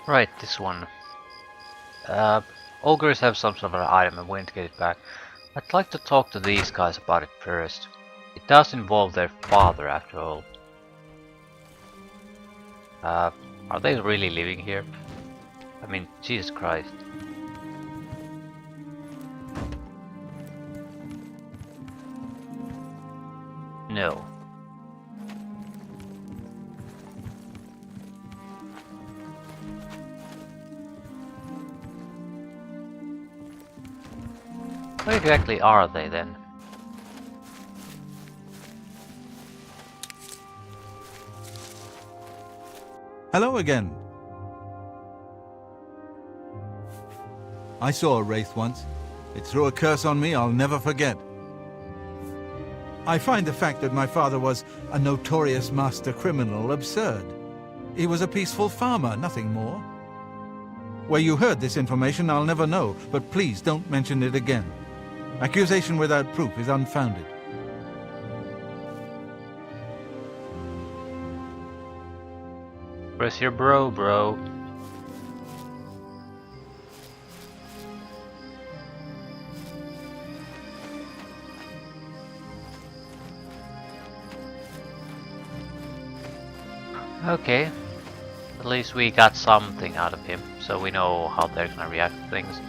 Right, this one. Uh, Ogres have some sort of an item. I'm going to get it back. I'd like to talk to these guys about it first. It does involve their father, after all. Uh, are they really living here? I mean, Jesus Christ. No. What exactly are they then? Hello again. I saw a wraith once. It threw a curse on me I'll never forget. I find the fact that my father was a notorious master criminal absurd. He was a peaceful farmer, nothing more. Where you heard this information I'll never know, but please don't mention it again. Accusation without proof is unfounded. Where's your bro? Okay. At least we got something out of him, so we know how they're gonna react to things.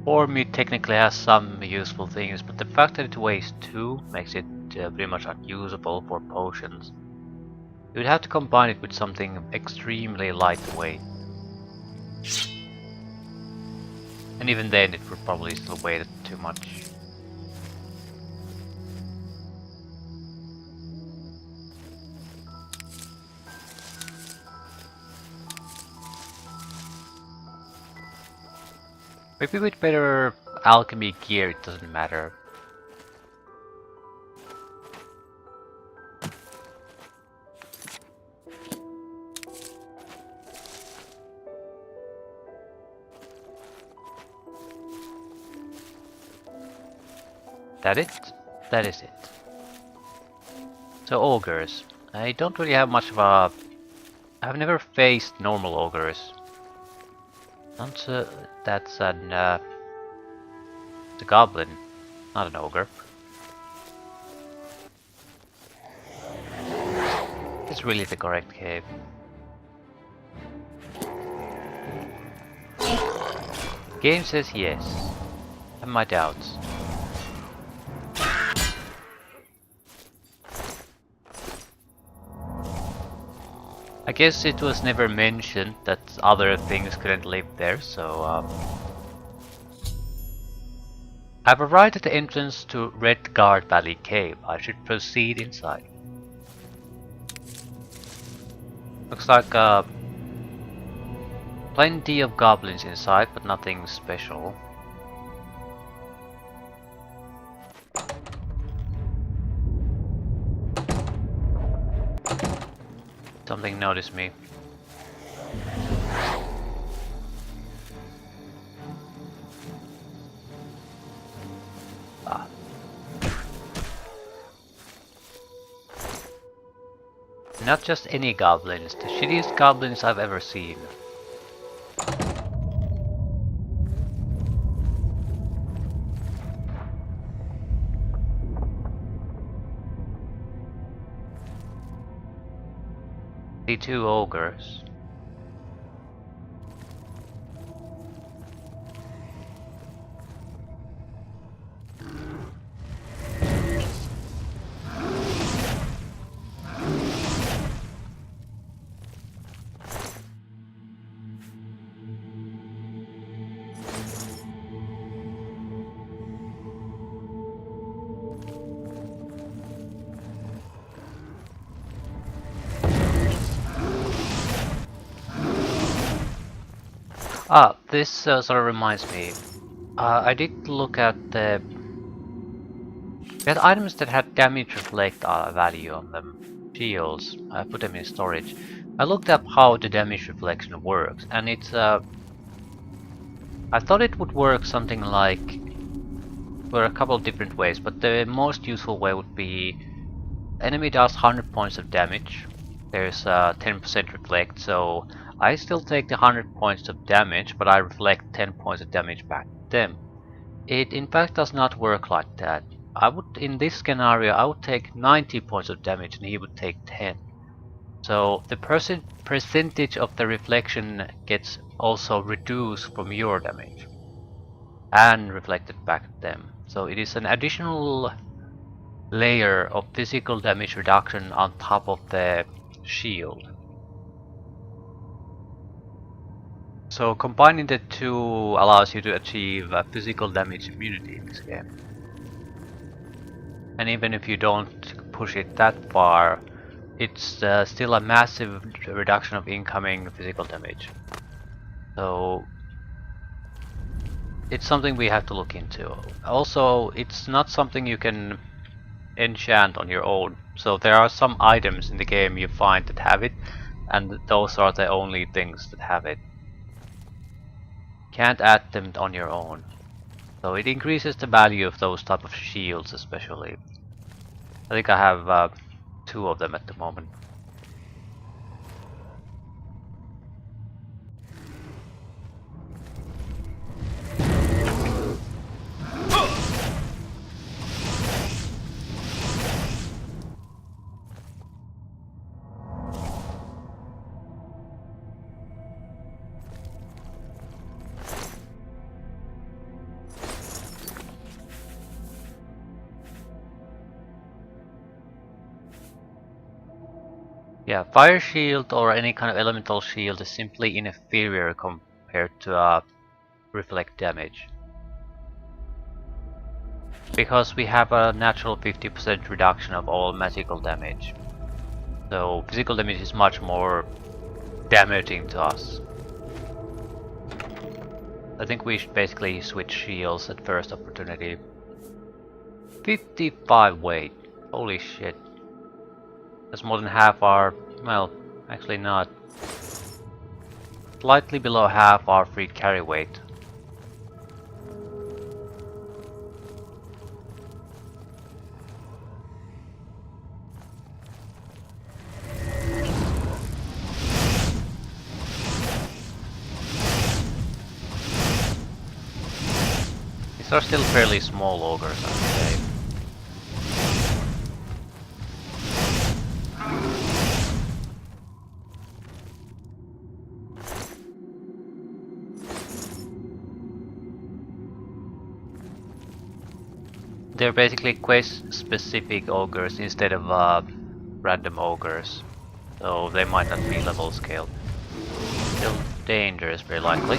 Orm technically has some useful things, but the fact that it weighs 2 makes it pretty much unusable for potions. You would have to combine it with something extremely lightweight. And even then it would probably still weigh too much. Maybe with better alchemy gear it doesn't matter. That it? That is it. So ogres. I don't really have much of a... I've never faced normal ogres. That's an it's a goblin, not an ogre. It's really the correct cave. Game says yes. I have my doubts. I guess it was never mentioned that other things couldn't live there, so I've arrived at the entrance to Red Guard Valley Cave. I should proceed inside. Looks like plenty of goblins inside, but nothing special. Something noticed me. Ah. Not just any goblins, the shittiest goblins I've ever seen. The 2 ogres. This sort of reminds me. I did look at the... We had items that had damage reflect value on them. Shields. I put them in storage. I looked up how the damage reflection works, and it's I thought it would work something like... There are a couple of different ways, but the most useful way would be enemy does 100 points of damage. There's 10% reflect, so I still take the 100 points of damage, but I reflect 10 points of damage back to them. It in fact does not work like that. I would, in this scenario, I would take 90 points of damage and he would take 10. So the percentage of the reflection gets also reduced from your damage and reflected back at them. So it is an additional layer of physical damage reduction on top of the shield. So combining the two allows you to achieve physical damage immunity in this game. And even if you don't push it that far, it's still a massive reduction of incoming physical damage. So it's something we have to look into. Also, it's not something you can enchant on your own. So there are some items in the game you find that have it, and those are the only things that have it. Can't add them on your own. So it increases the value of those type of shields especially. I think I have 2 of them at the moment. Yeah, fire shield or any kind of elemental shield is simply inferior compared to reflect damage. Because we have a natural 50% reduction of all magical damage. So physical damage is much more damaging to us. I think we should basically switch shields at first opportunity. 55 weight. Holy shit. That's more than half our... well, actually not. Slightly below half our free carry weight. These are still fairly small ogres, I would say. They're basically quest-specific ogres instead of random ogres, so they might not be level scaled. Still dangerous, very likely.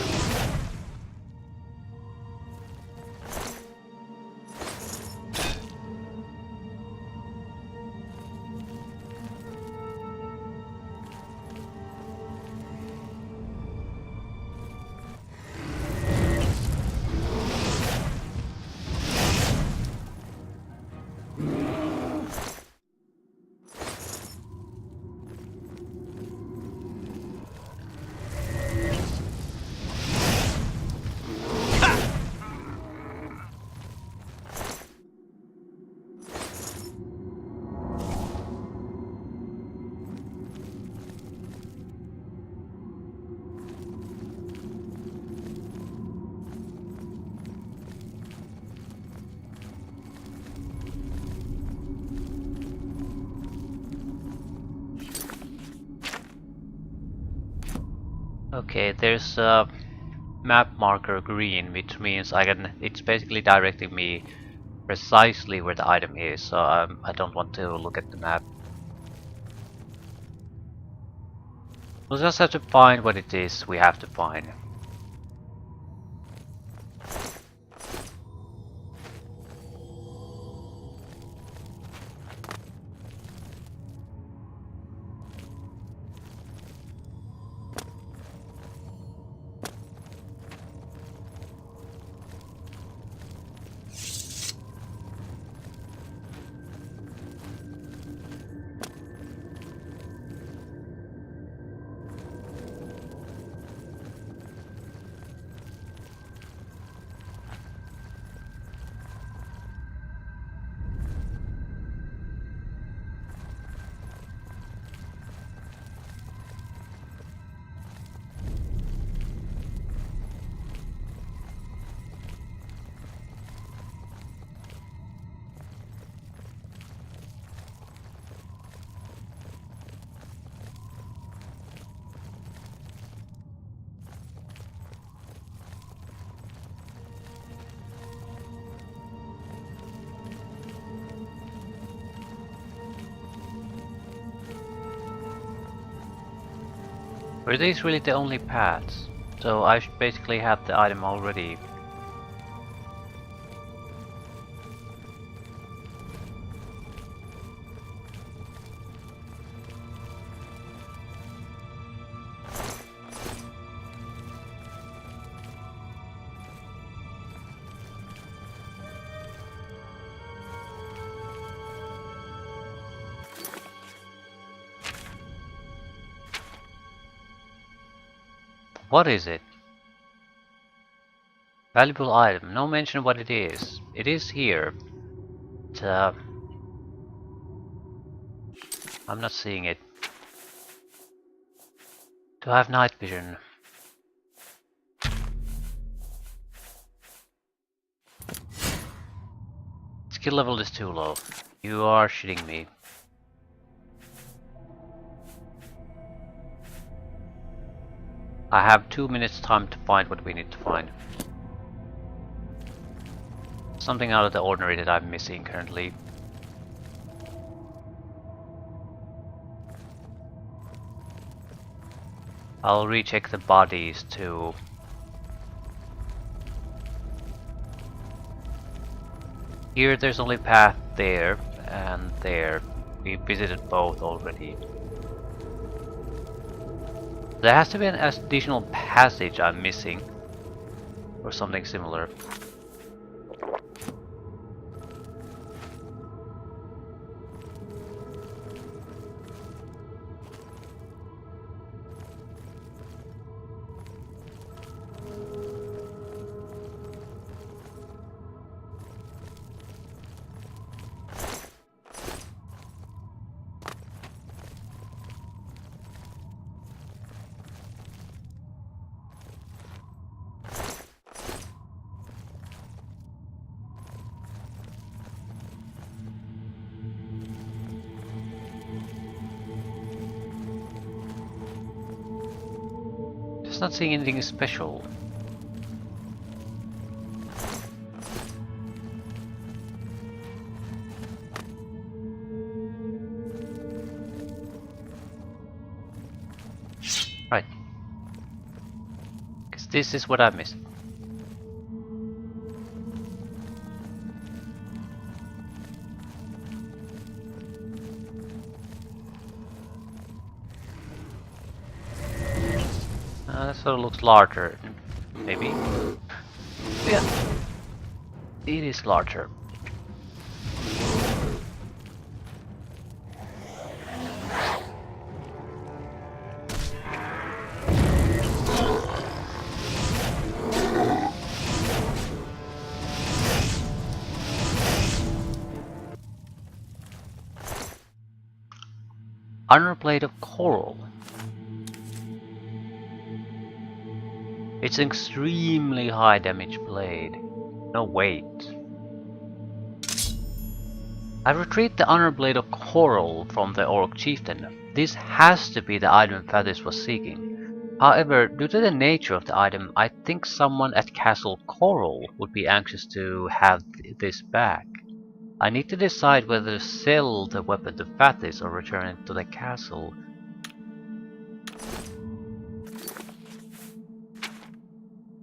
Okay, there's a map marker green, which means I can. It's basically directing me precisely where the item is, so I don't want to look at the map. We'll just have to find what it is we have to find. Are these really the only paths? So I should basically have the item already. What is it? Valuable item. No mention what it is. It is here. But, I'm not seeing it. Do I have night vision? Skill level is too low. You are shitting me. I have 2 minutes time to find what we need to find. Something out of the ordinary that I'm missing currently. I'll recheck the bodies too. Here there's only path there and there. We visited both already. There has to be an additional passage I'm missing. Or something similar. Just not seeing anything special. Right. Because this is what I missed. That sort of looks larger. Maybe? Yeah. It is larger. Armor plate of coral. It's an extremely high damage blade. No weight. I retrieved the honor blade of coral from the orc chieftain. This has to be the item Fathers was seeking. However, due to the nature of the item, I think someone at Castle Coral would be anxious to have this back. I need to decide whether to sell the weapon to Fathers or return it to the castle.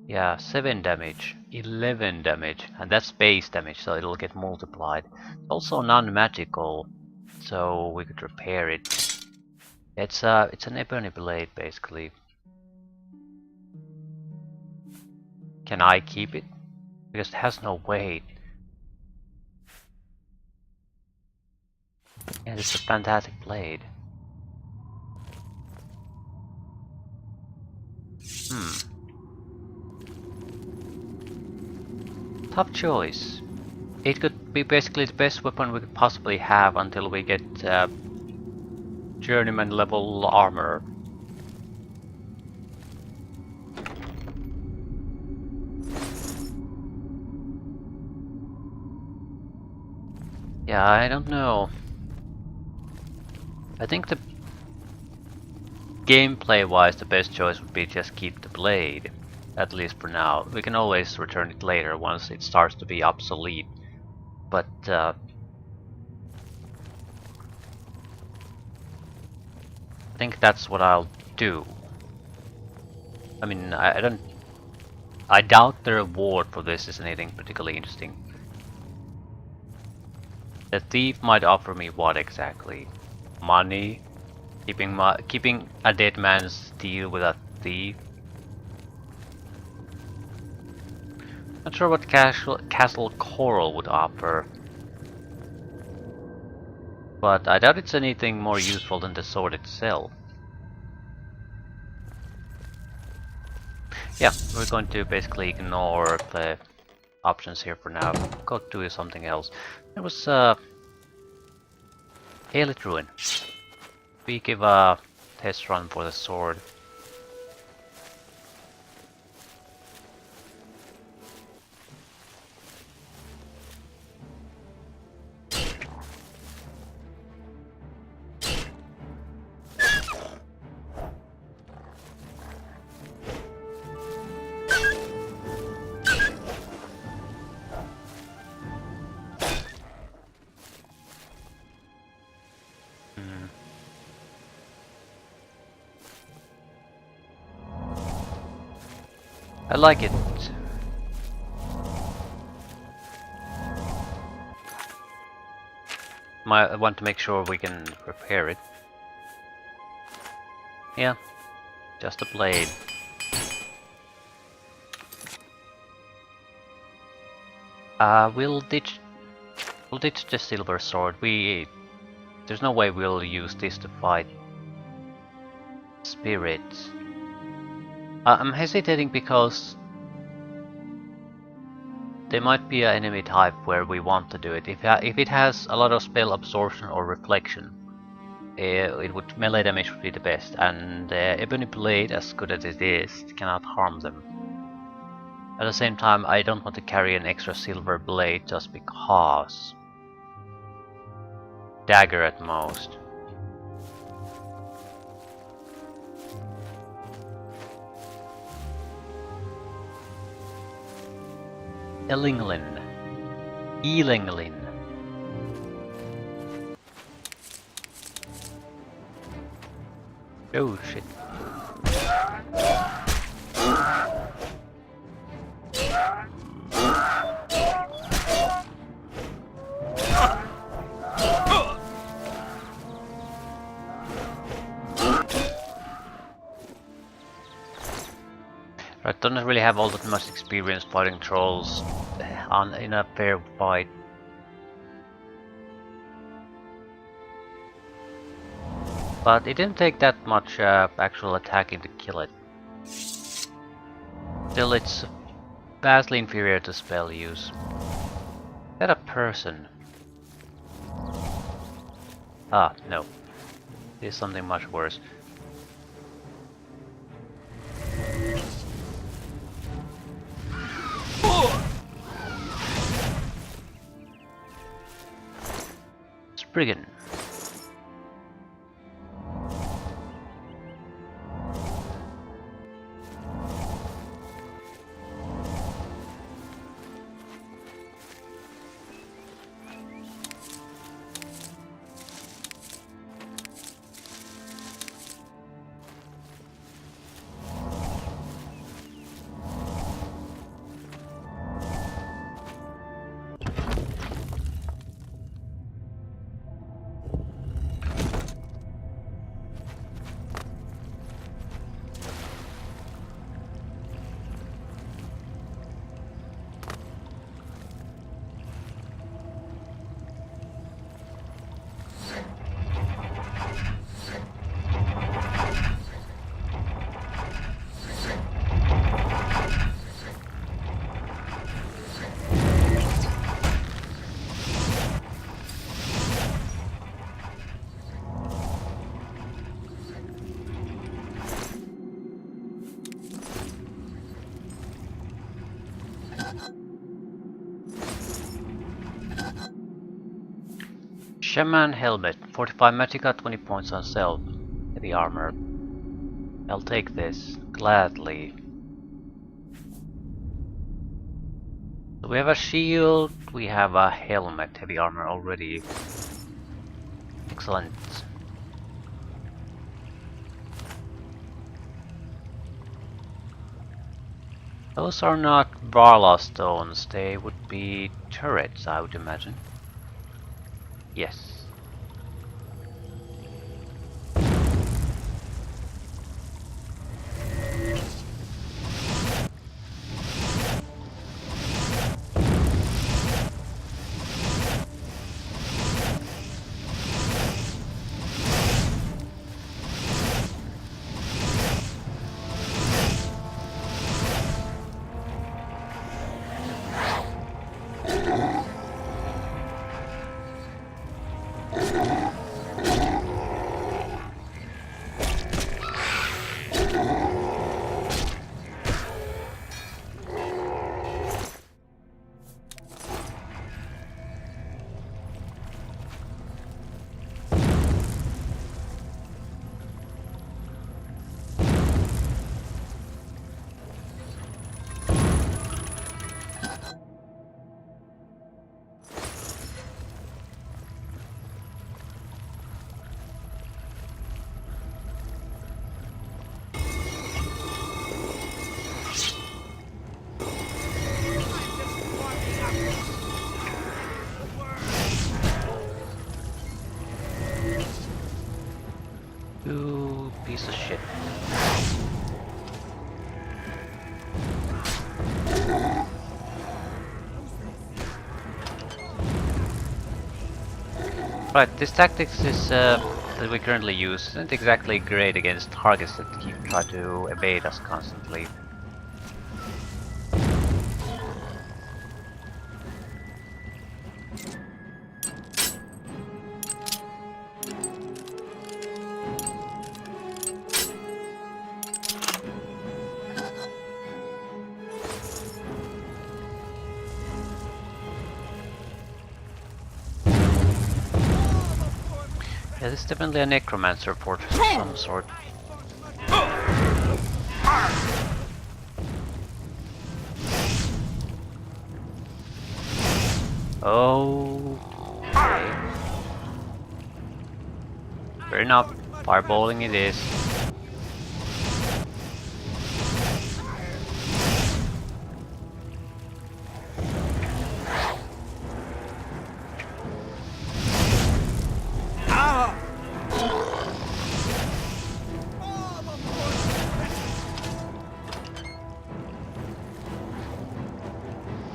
Yeah, 7 damage, 11 damage, and that's base damage, so it'll get multiplied. It's also non-magical, so we could repair it. It's an ebony blade, basically. Can I keep it? Because it has no weight. Yeah, it's a fantastic blade. Tough choice. It could be basically the best weapon we could possibly have until we get journeyman level armor. Yeah, I don't know. I think the gameplay wise the best choice would be just keep the blade. At least for now. We can always return it later once it starts to be obsolete. But I think that's what I'll do. I mean, I don't. I doubt the reward for this is anything particularly interesting. The thief might offer me what exactly? Money? Keeping a dead man's deal with a thief? Not sure what Castle Coral would offer. But I doubt it's anything more useful than the sword itself. Yeah, we're going to basically ignore the options here for now. Go do something else. There was Aelith Ruin. We give a test run for the sword. I like it. I want to make sure we can repair it. Yeah, just a blade. We'll ditch the silver sword. There's no way we'll use this to fight spirits. I'm hesitating because there might be an enemy type where we want to do it. If it has a lot of spell absorption or reflection, melee damage would be the best, and Ebony Blade, as good as it is, cannot harm them. At the same time, I don't want to carry an extra silver blade just because. Dagger at most. Elinglin. Elinglin. Oh shit. I don't really have all that much experience fighting trolls in a fair fight. But it didn't take that much actual attacking to kill it. Still, it's vastly inferior to spell use. Is that a person? Ah, no. This is something much worse. Spriggan. Jemane helmet, 45 magicka, 20 points on self. Heavy armor. I'll take this, gladly. So we have a shield, we have a helmet, heavy armor already. Excellent. Those are not Varla stones, they would be turrets, I would imagine. Yes. You piece of shit. Right, this tactics is that we currently use isn't exactly great against targets that keep try to evade us constantly. Yeah, this is definitely a necromancer fortress of some sort. Oh, okay. Fair enough. Fireballing it is.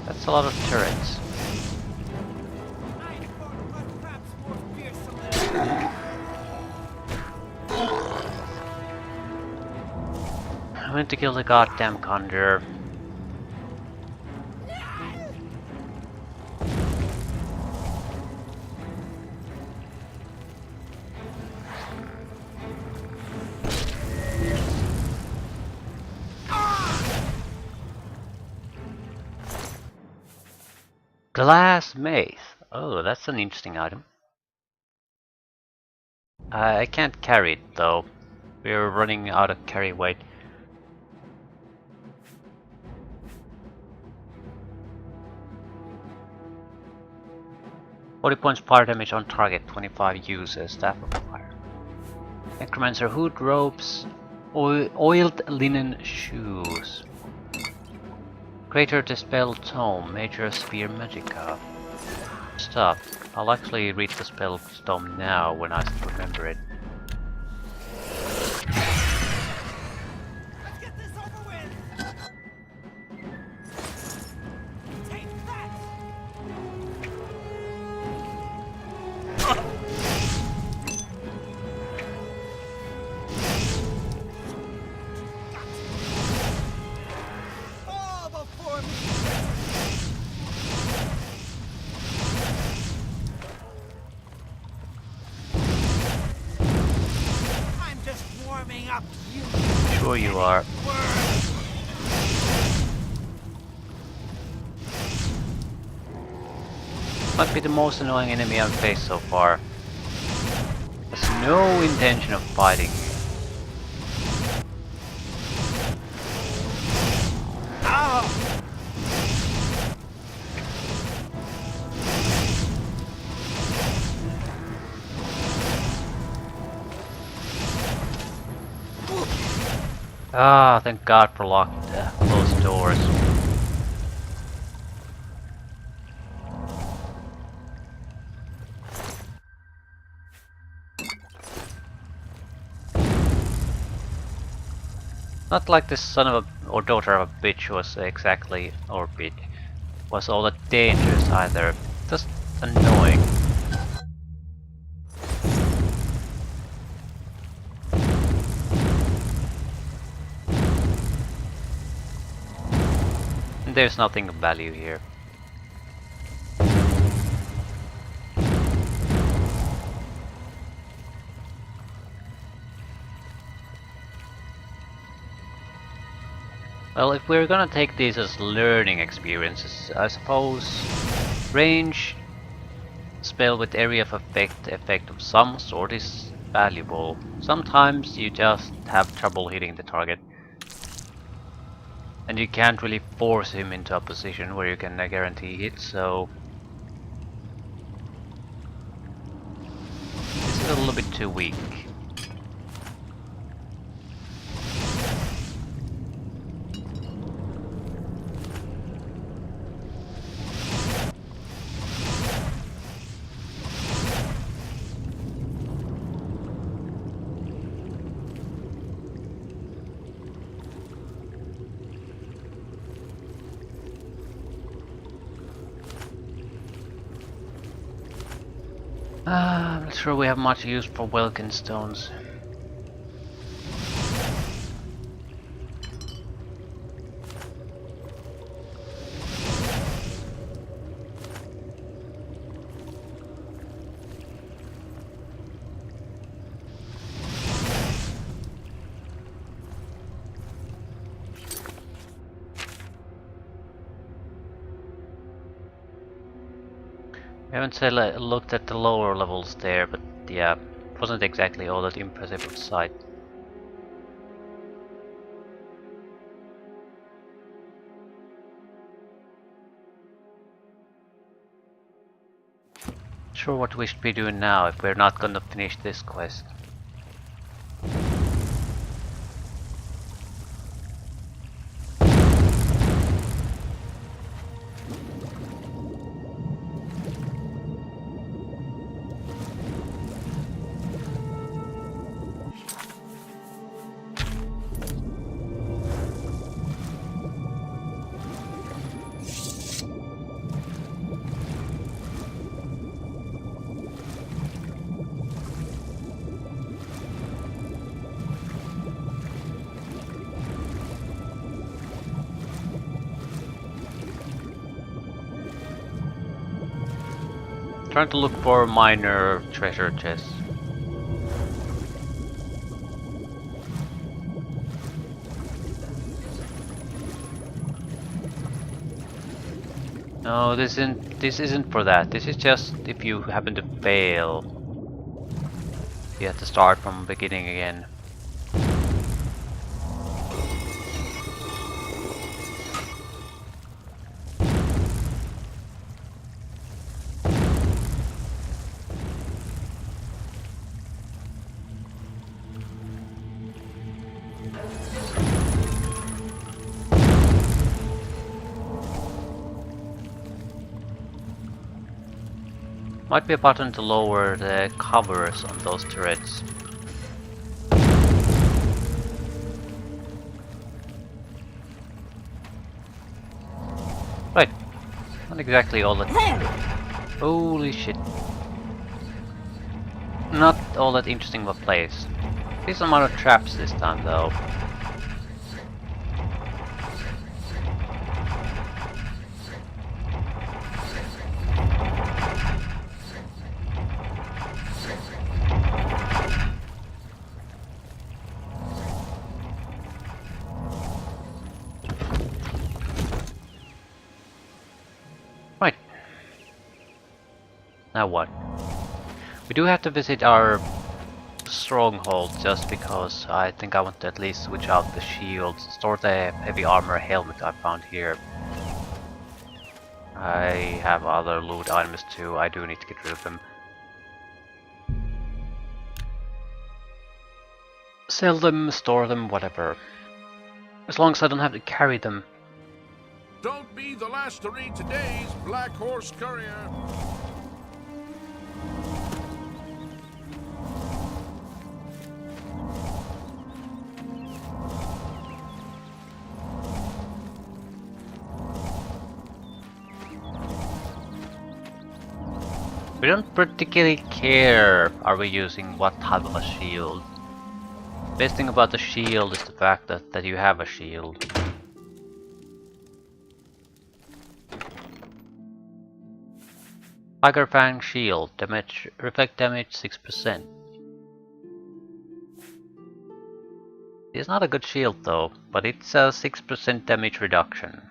That's a lot of turrets. I went to kill the goddamn conjurer. Glass mace. Oh, that's an interesting item. I can't carry it though. We're running out of carry weight. Forty points fire damage on target, 25 uses, staff of fire. Necromancer hood, robes, oiled linen shoes. Greater Dispel Tome, Major Sphere Magica. Stuff. I'll actually read the spell tome now when I remember it. Let's get this over with. Take that. Fall before me. I'm just warming up. You Sure you are. Might be the most annoying enemy I've faced so far. Has no intention of fighting. Ah, thank God for locked closed doors. Not like this son of a or daughter of a bitch was exactly or bitch was all that dangerous either. Just annoying. And there's nothing of value here. Well, if we're gonna take these as learning experiences, I suppose range spell with area of effect of some sort is valuable. Sometimes you just have trouble hitting the target, and you can't really force him into a position where you can guarantee hit, so this is a little bit too weak. I'm not sure we have much use for Welkin stones. We haven't looked at the lower levels there, but yeah, it wasn't exactly all that impressive of sight. Sure what we should be doing now if we're not gonna finish this quest. Trying to look for minor treasure chests. No, this isn't for that. This is just if you happen to fail, you have to start from the beginning again. Might be a button to lower the covers on those turrets. Right, not exactly all that. Holy shit. Not all that interesting of a place. Decent amount of traps this time though. Right. Now what? We do have to visit our stronghold just because I think I want to at least switch out the shields, store the heavy armor helmet I found here. I have other loot items too, I do need to get rid of them. Sell them, store them, whatever. As long as I don't have to carry them. Don't be the last to read today's Black Horse Courier. We don't particularly care are we using what type of a shield. Best thing about the shield is the fact that you have a shield. Tiger Fang shield, damage, reflect damage 6%. It's not a good shield though, but it's a 6% damage reduction.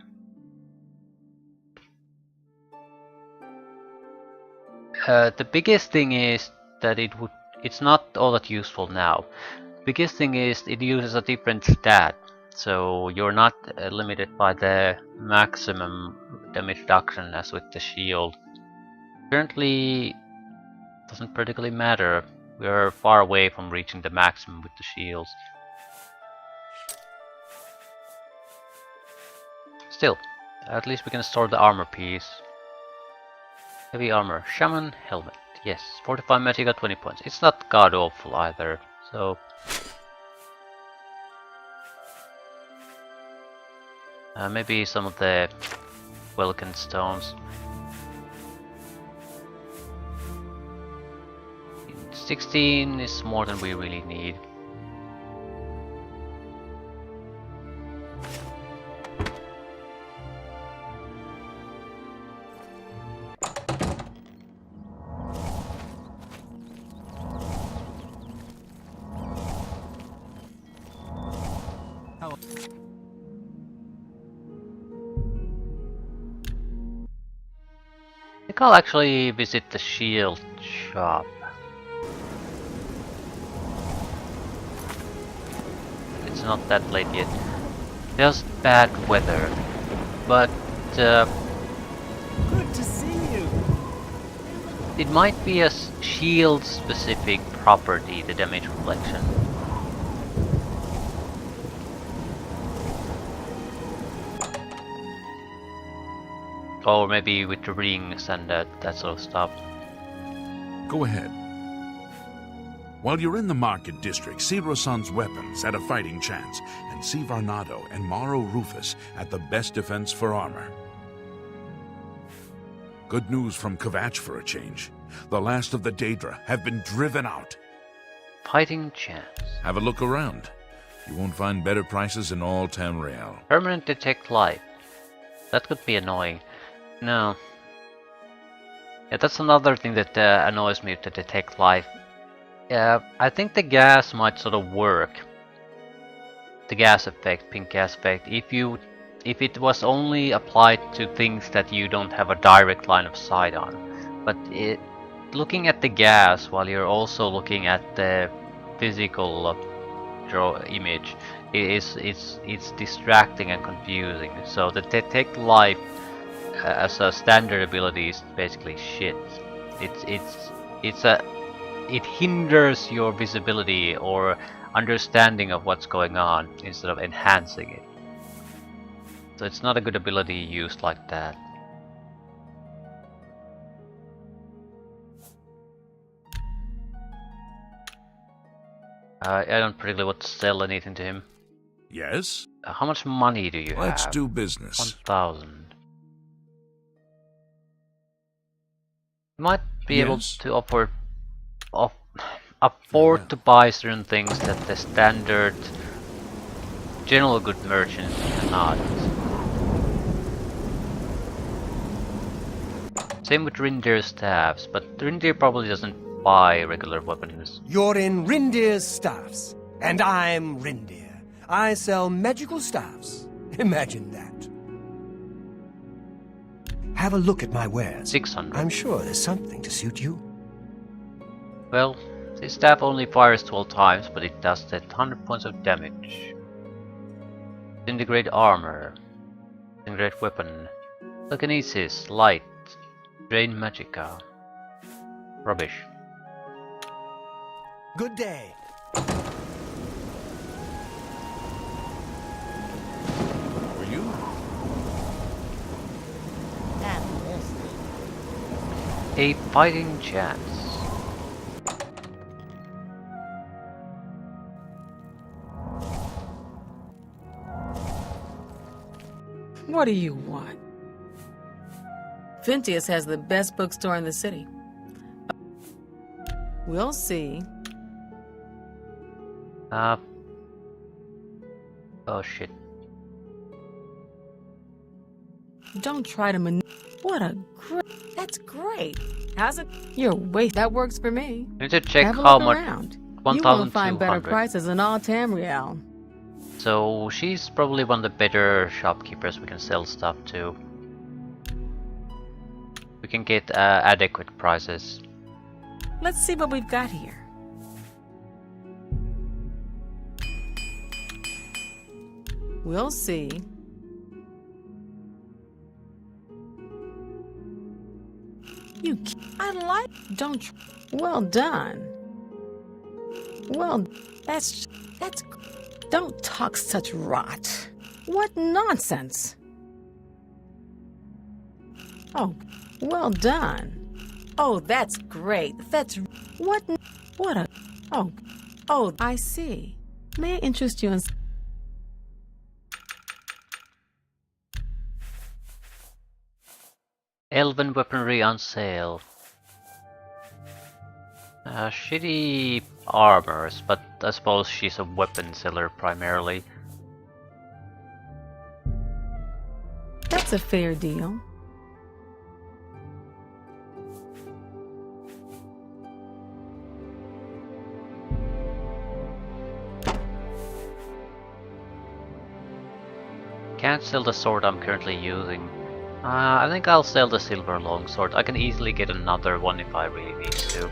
The biggest thing is that it's not all that useful now. Biggest thing is it uses a different stat, so you're not limited by the maximum damage reduction as with the shield. Currently, doesn't particularly matter. We are far away from reaching the maximum with the shields. Still, at least we can store the armor piece. Heavy armor, shaman helmet. Yes, 45 magic at 20 points. It's not god awful either, so. Maybe some of the Welkin stones. 16 is more than we really need. I think I'll actually visit the shield shop. It's not that late yet. Just bad weather. But Good to see you. it might be a shield specific property, the damage reflection. Or maybe with the rings and that sort of stuff. Go ahead. While you're in the market district, see Rosan's weapons at a fighting chance, and see Varnado and Maro Rufus at the best defense for armor. Good news from Kvatch for a change. The last of the Daedra have been driven out. Fighting chance. Have a look around. You won't find better prices in all Tamriel. Permanent detect life. That could be annoying. No. Yeah, that's another thing that annoys me with the detect life. I think the gas might sort of work. The gas effect, pink gas effect, if it was only applied to things that you don't have a direct line of sight on. But looking at the gas while you're also looking at the physical draw image, it's distracting and confusing. So the detect life as a standard ability is basically shit. It hinders your visibility or understanding of what's going on instead of enhancing it. So it's not a good ability used like that. I don't particularly want to sell anything to him. Yes? How much money do you have? Let's do business. 1,000. You might be able to afford to buy certain things that the standard general good merchant cannot. Same with Rindir's staffs, but Rindir probably doesn't buy regular weapons. You're in Rindir's staffs, and I'm Rindir. I sell magical staffs. Imagine that. Have a look at my wares. 600. I'm sure there's something to suit you. Well, this staff only fires 12 times, but it does that 100 points of damage. Disintegrate armor. Disintegrate weapon. Telekinesis, light. Drain magicka. Rubbish. Good day. A fighting chance. What do you want? Phintius has the best bookstore in the city. We'll see. Oh shit. Don't try to What a great... That's great. How's it? You're that works for me. I need to check Have a how look much. around. You won't find better 1,200. prices in all Tamriel. So she's probably one of the better shopkeepers we can sell stuff to. We can get adequate prices. Let's see what we've got here. We'll see. I like... Don't... Well done. Well, that's... Don't talk such rot. What nonsense. Oh, well done. Oh, that's great. That's... What a... Oh, I see. May I interest you in... Elven weaponry on sale. Shitty armors, but I suppose she's a weapon seller primarily. That's a fair deal. Can't sell the sword I'm currently using. I think I'll sell the silver longsword. I can easily get another one if I really need to.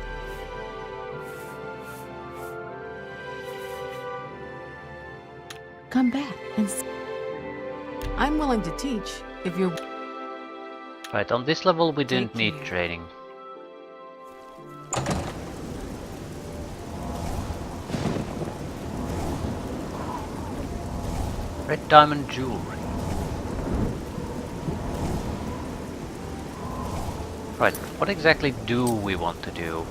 Come back and I'm willing to teach if you're... Right, on this level we didn't Thank need you. training. Red diamond jewelry. Right, what exactly do we want to do?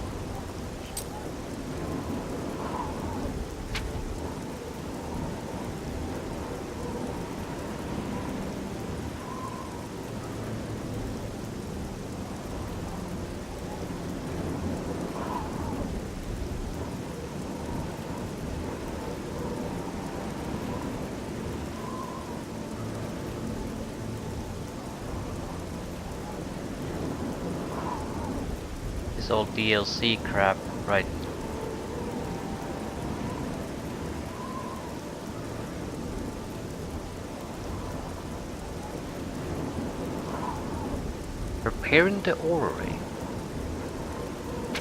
This old DLC crap, right? Preparing the orrery. I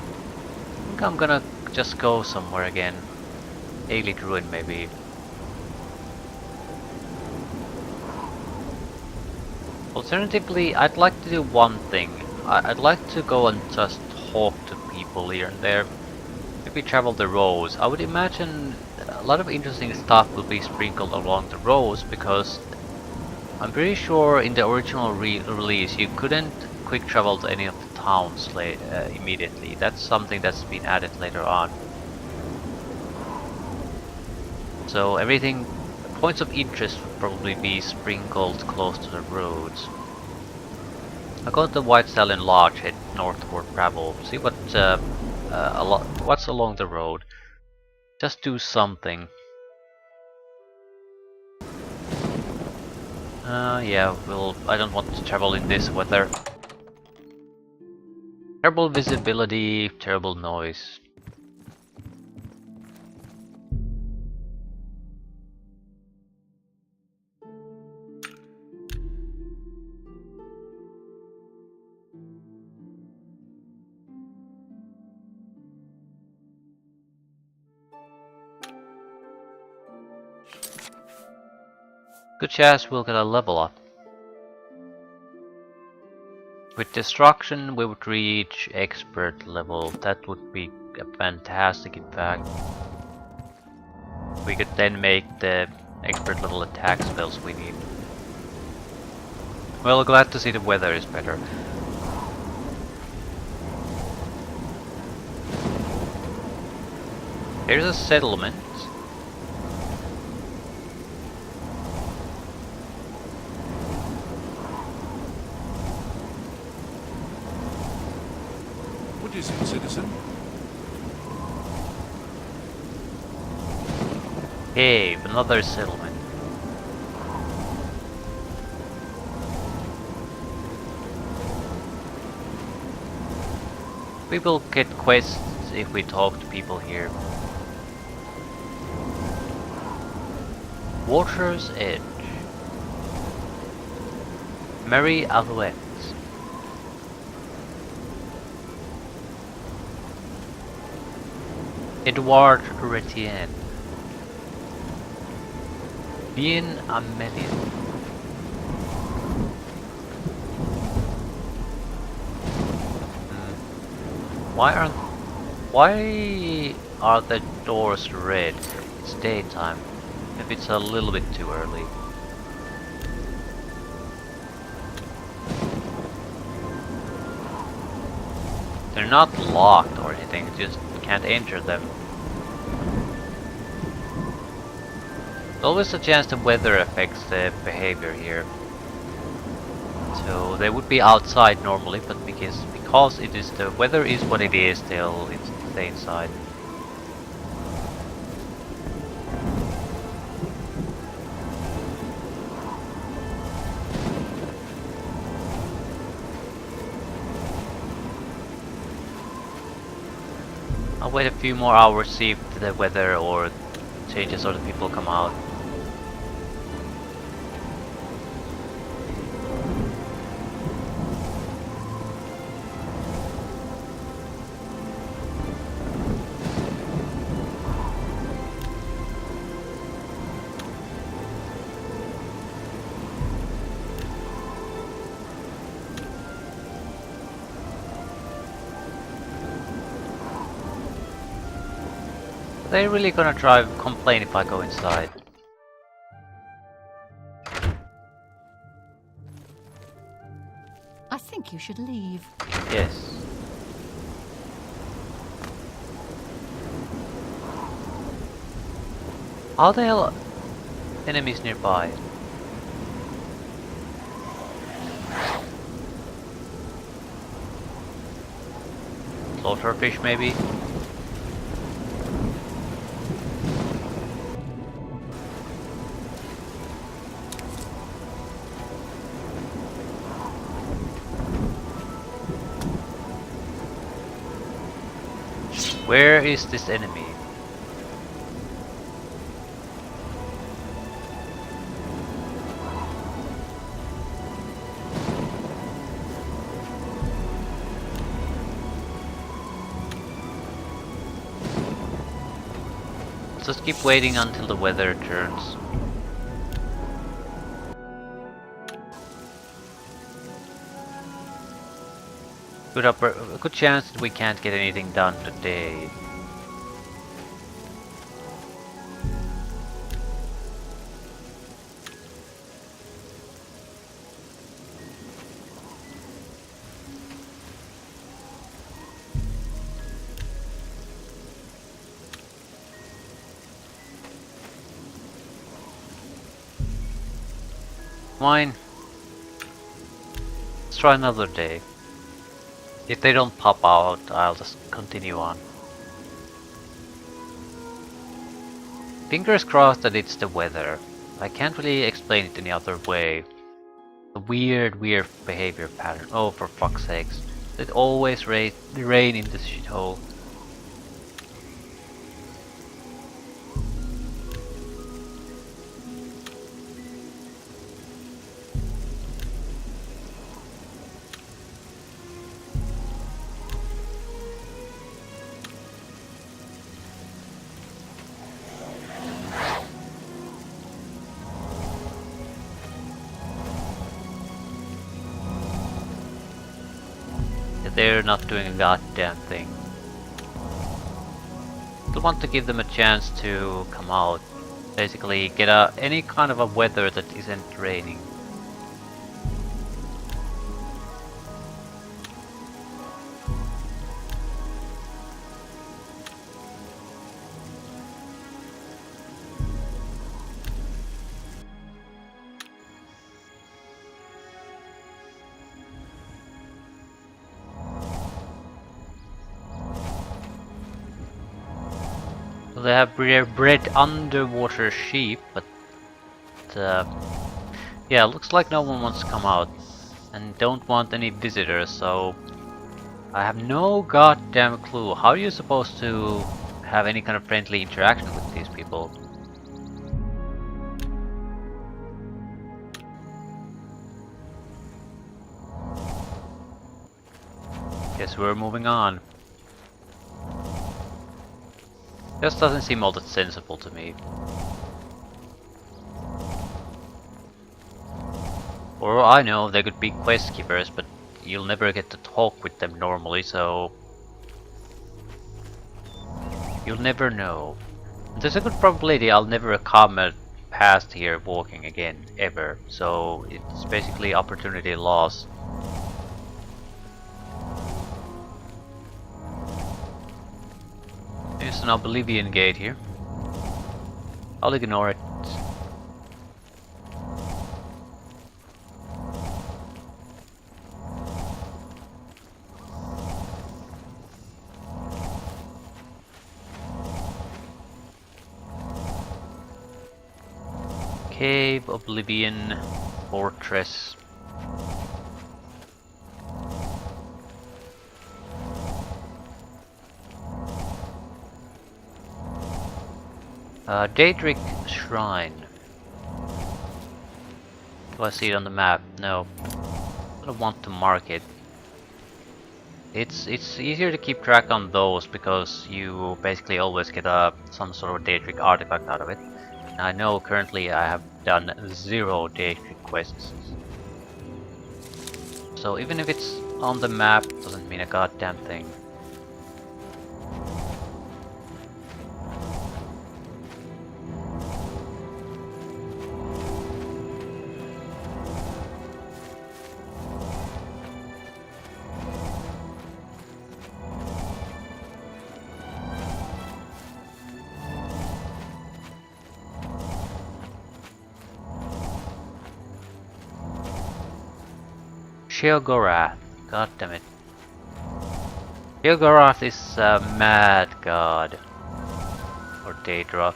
think I'm gonna just go somewhere again. Aelid Ruin maybe. Alternatively, I'd like to do one thing. I'd like to go and just talk to people here and there. Maybe travel the roads. I would imagine a lot of interesting stuff will be sprinkled along the roads because I'm pretty sure in the original release you couldn't quick travel to any of the towns immediately. That's something that's been added later on. So everything, points of interest would probably be sprinkled close to the roads. I'll go to the White Stallion Lodge, head northward travel, see what what's along the road. Just do something. Yeah, I don't want to travel in this weather. Terrible visibility, terrible noise. Good chance we'll get a level up. With destruction we would reach expert level. That would be fantastic in fact. We could then make the expert level attack spells we need. Well, glad to see the weather is better. There's a settlement. What is it, citizen? Hey, another settlement. We will get quests if we talk to people here. Water's Edge. Merry Alouette. Edouard Retienne. Bien Amélie. Why are the doors red? It's daytime. Maybe it's a little bit too early. They're not locked or anything, you just can't enter them. There's always a chance the weather affects the behavior here. So they would be outside normally, but because it is the weather is what it is, they'll stay inside. I'll wait a few more hours, see if the weather or changes or the people come out. They're really gonna complain if I go inside. I think you should leave. Yes. How the hell enemies nearby? Slaughterfish maybe? Where is this enemy? Just keep waiting until the weather turns. Good chance that we can't get anything done today. Fine. Let's try another day. If they don't pop out, I'll just continue on. Fingers crossed that it's the weather. I can't really explain it any other way. The weird behavior pattern. Oh, for fuck's sakes. It always rain in this shithole. They're not doing a goddamn thing. I want to give them a chance to come out. Basically, get any kind of a weather that isn't raining. They have bred underwater sheep, but yeah, looks like no one wants to come out and don't want any visitors, so I have no goddamn clue. How are you supposed to have any kind of friendly interaction with these people? Guess we're moving on. This doesn't seem all that sensible to me. Or I know, they could be quest keepers, but you'll never get to talk with them normally, so you'll never know. There's a good probability I'll never come past here walking again, ever, so it's basically opportunity loss. There's an Oblivion gate here. I'll ignore it. Cave, Oblivion, Fortress. Daedric Shrine. Do I see it on the map? No. I don't want to mark it. It's easier to keep track on those because you basically always get some sort of Daedric artifact out of it. And I know currently I have done 0 Daedric quests. So even if it's on the map, doesn't mean a goddamn thing. Sheogorath, god damn it. Sheogorath is a mad god. Or Daedra.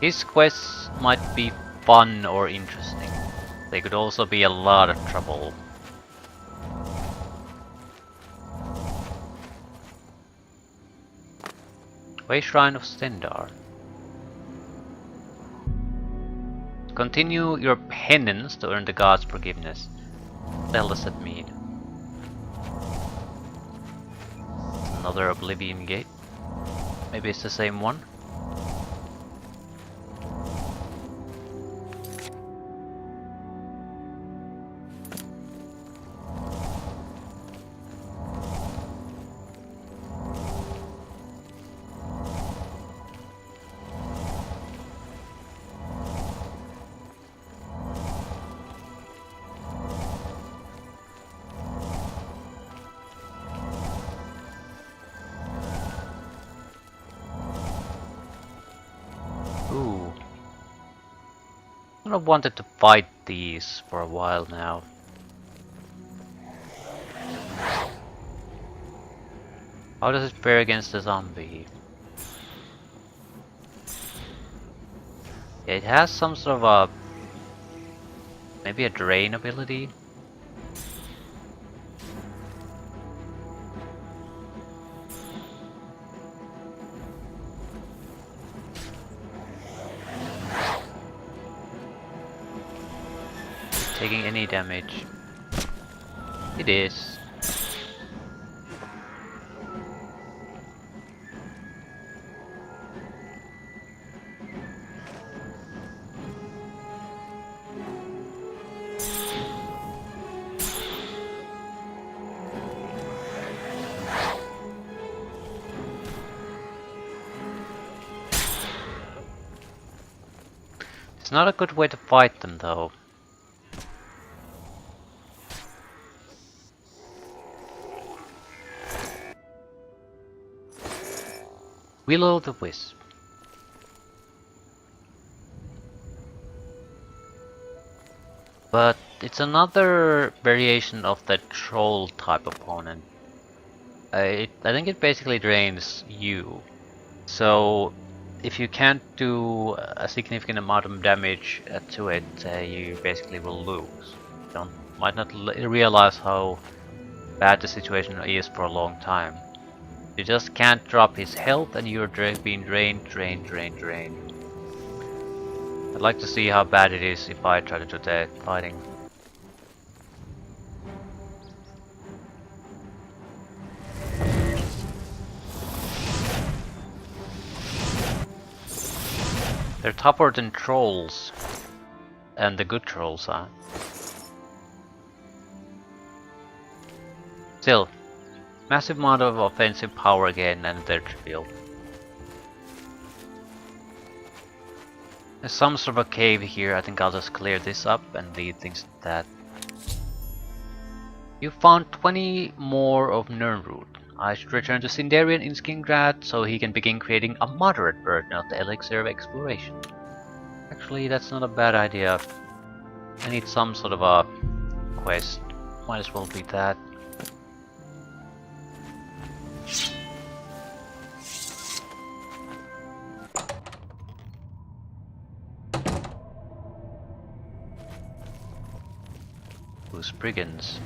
His quests might be fun or interesting. They could also be a lot of trouble. Way Shrine of Stendar. Continue your penance to earn the god's forgiveness. What the hell does that mean? Another Oblivion gate. Maybe it's the same one. Ooh. I've wanted to fight these for a while now. How does it fare against the zombie? Yeah, it has some sort of a... maybe a drain ability? Taking any damage. It is. It's not a good way to fight them though. Will-o'-the-wisp. But it's another variation of the troll type opponent. I think it basically drains you. So if you can't do a significant amount of damage to it, you basically will lose. You might not realize how bad the situation is for a long time. You just can't drop his health and you're being drained. I'd like to see how bad it is if I try to do that fighting. They're tougher than trolls. And the good trolls are. Still, massive amount of offensive power again and they're trivial. There's some sort of a cave here. I think I'll just clear this up and leave things at that. You found 20 more of Nirnroot. I should return to Sindarian in Skingrad so he can begin creating a moderate version of the Elixir of Exploration. Actually, that's not a bad idea. I need some sort of a quest. Might as well be that. Who's brigands?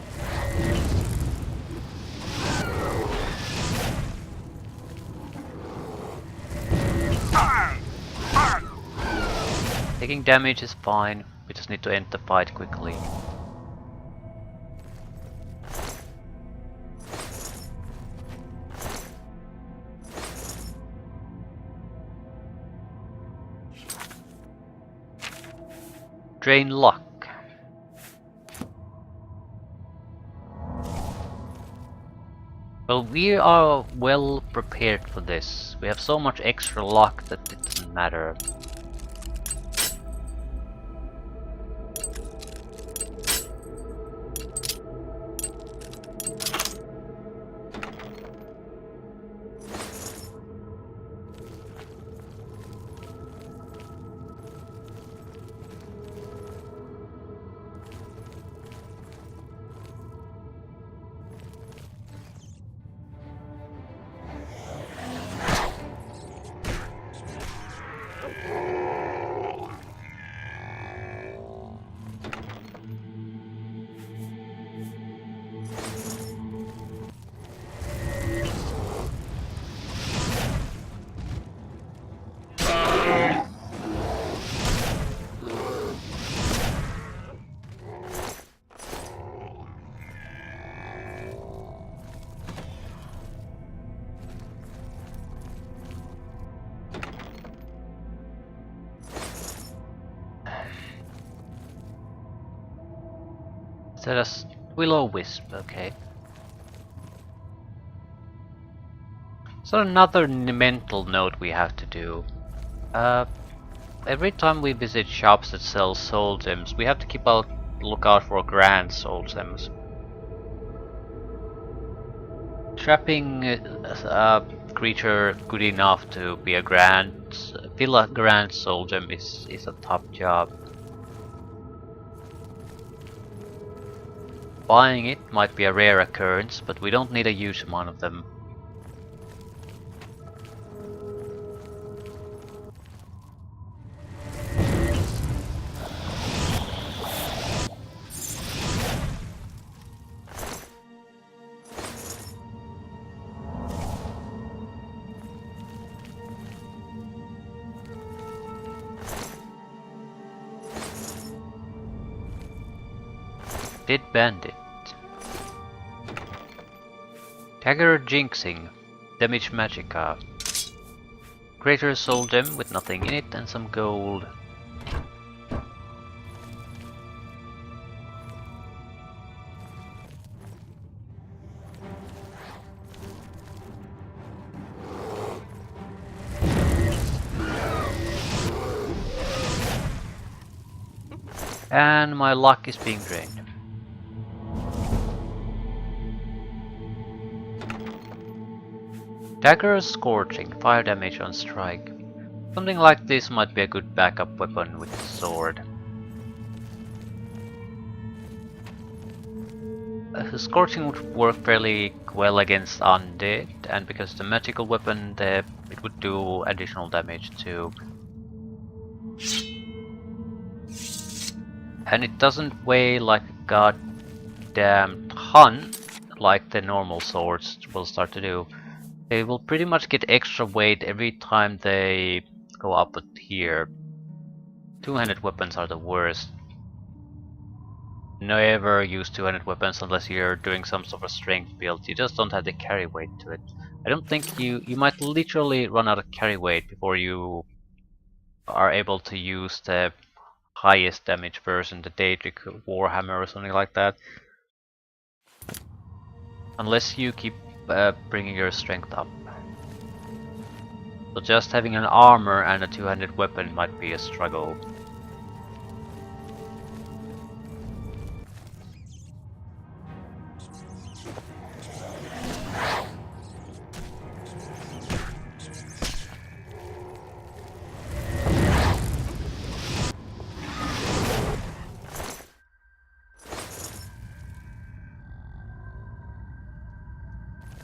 Taking damage is fine, we just need to end the fight quickly. Drain luck. Well, we are well prepared for this. We have so much extra luck that it doesn't matter. So that's Will-O-Wisp, okay. So another mental note we have to do. Every time we visit shops that sell soul gems, we have to keep a lookout for grand soul gems. Trapping a creature good enough to be a fill a grand soul gem is a tough job. Buying it might be a rare occurrence, but we don't need a huge amount of them. Dead Bandit. Dagger Jinxing. Damage Magicka. Greater Soul Gem with nothing in it and some gold. And my luck is being drained. Dagger Scorching, fire damage on strike. Something like this might be a good backup weapon with the sword. Scorching would work fairly well against undead, and because it's a magical weapon, it would do additional damage too. And it doesn't weigh like a goddamn ton like the normal swords will start to do. They will pretty much get extra weight every time they go up here. Two-handed weapons are the worst. Never use two-handed weapons unless you're doing some sort of strength build. You just don't have the carry weight to it. I don't think you might literally run out of carry weight before you are able to use the highest damage version, the Daedric Warhammer or something like that. Unless you keep bringing your strength up. So just having an armor and a two-handed weapon might be a struggle.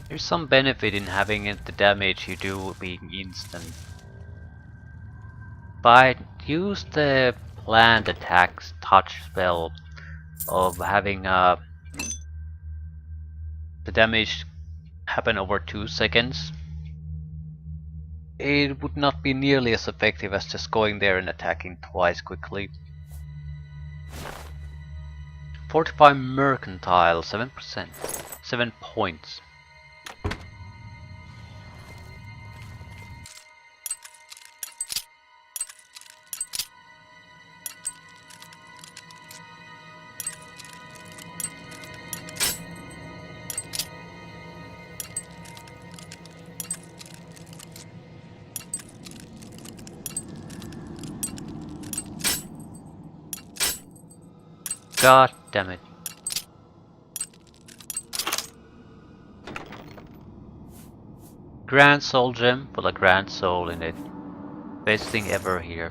There's some benefit in having the damage you do being instant. But use the planned attacks touch spell of having the damage happen over 2 seconds. It would not be nearly as effective as just going there and attacking twice quickly. Fortify Mercantile, 7%. 7 points. God damn it. Grand Soul Gem with a Grand Soul in it. Best thing ever here.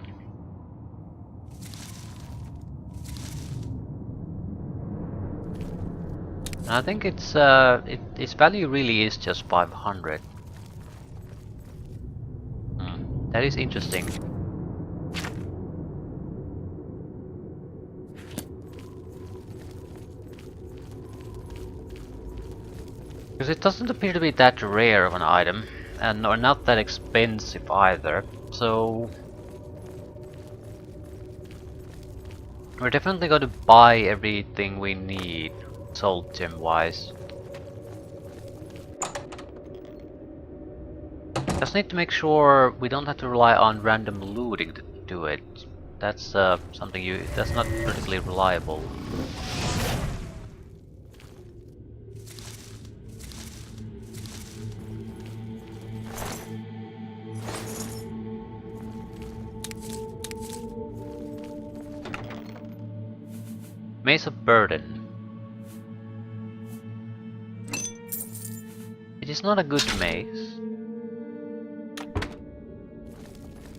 And I think its value really is just 500. That is interesting. Because it doesn't appear to be that rare of an item, and or not that expensive either, so we're definitely going to buy everything we need, soul gem wise. Just need to make sure we don't have to rely on random looting to do it. That's something that's not particularly reliable. Mace of Burden. It is not a good mace,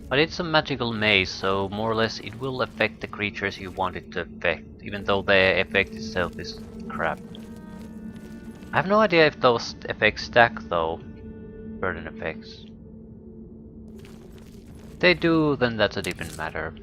but it's a magical mace, so more or less it will affect the creatures you want it to affect, even though the effect itself is crap. I have no idea if those effects stack though, burden effects. If they do, then that's a different matter.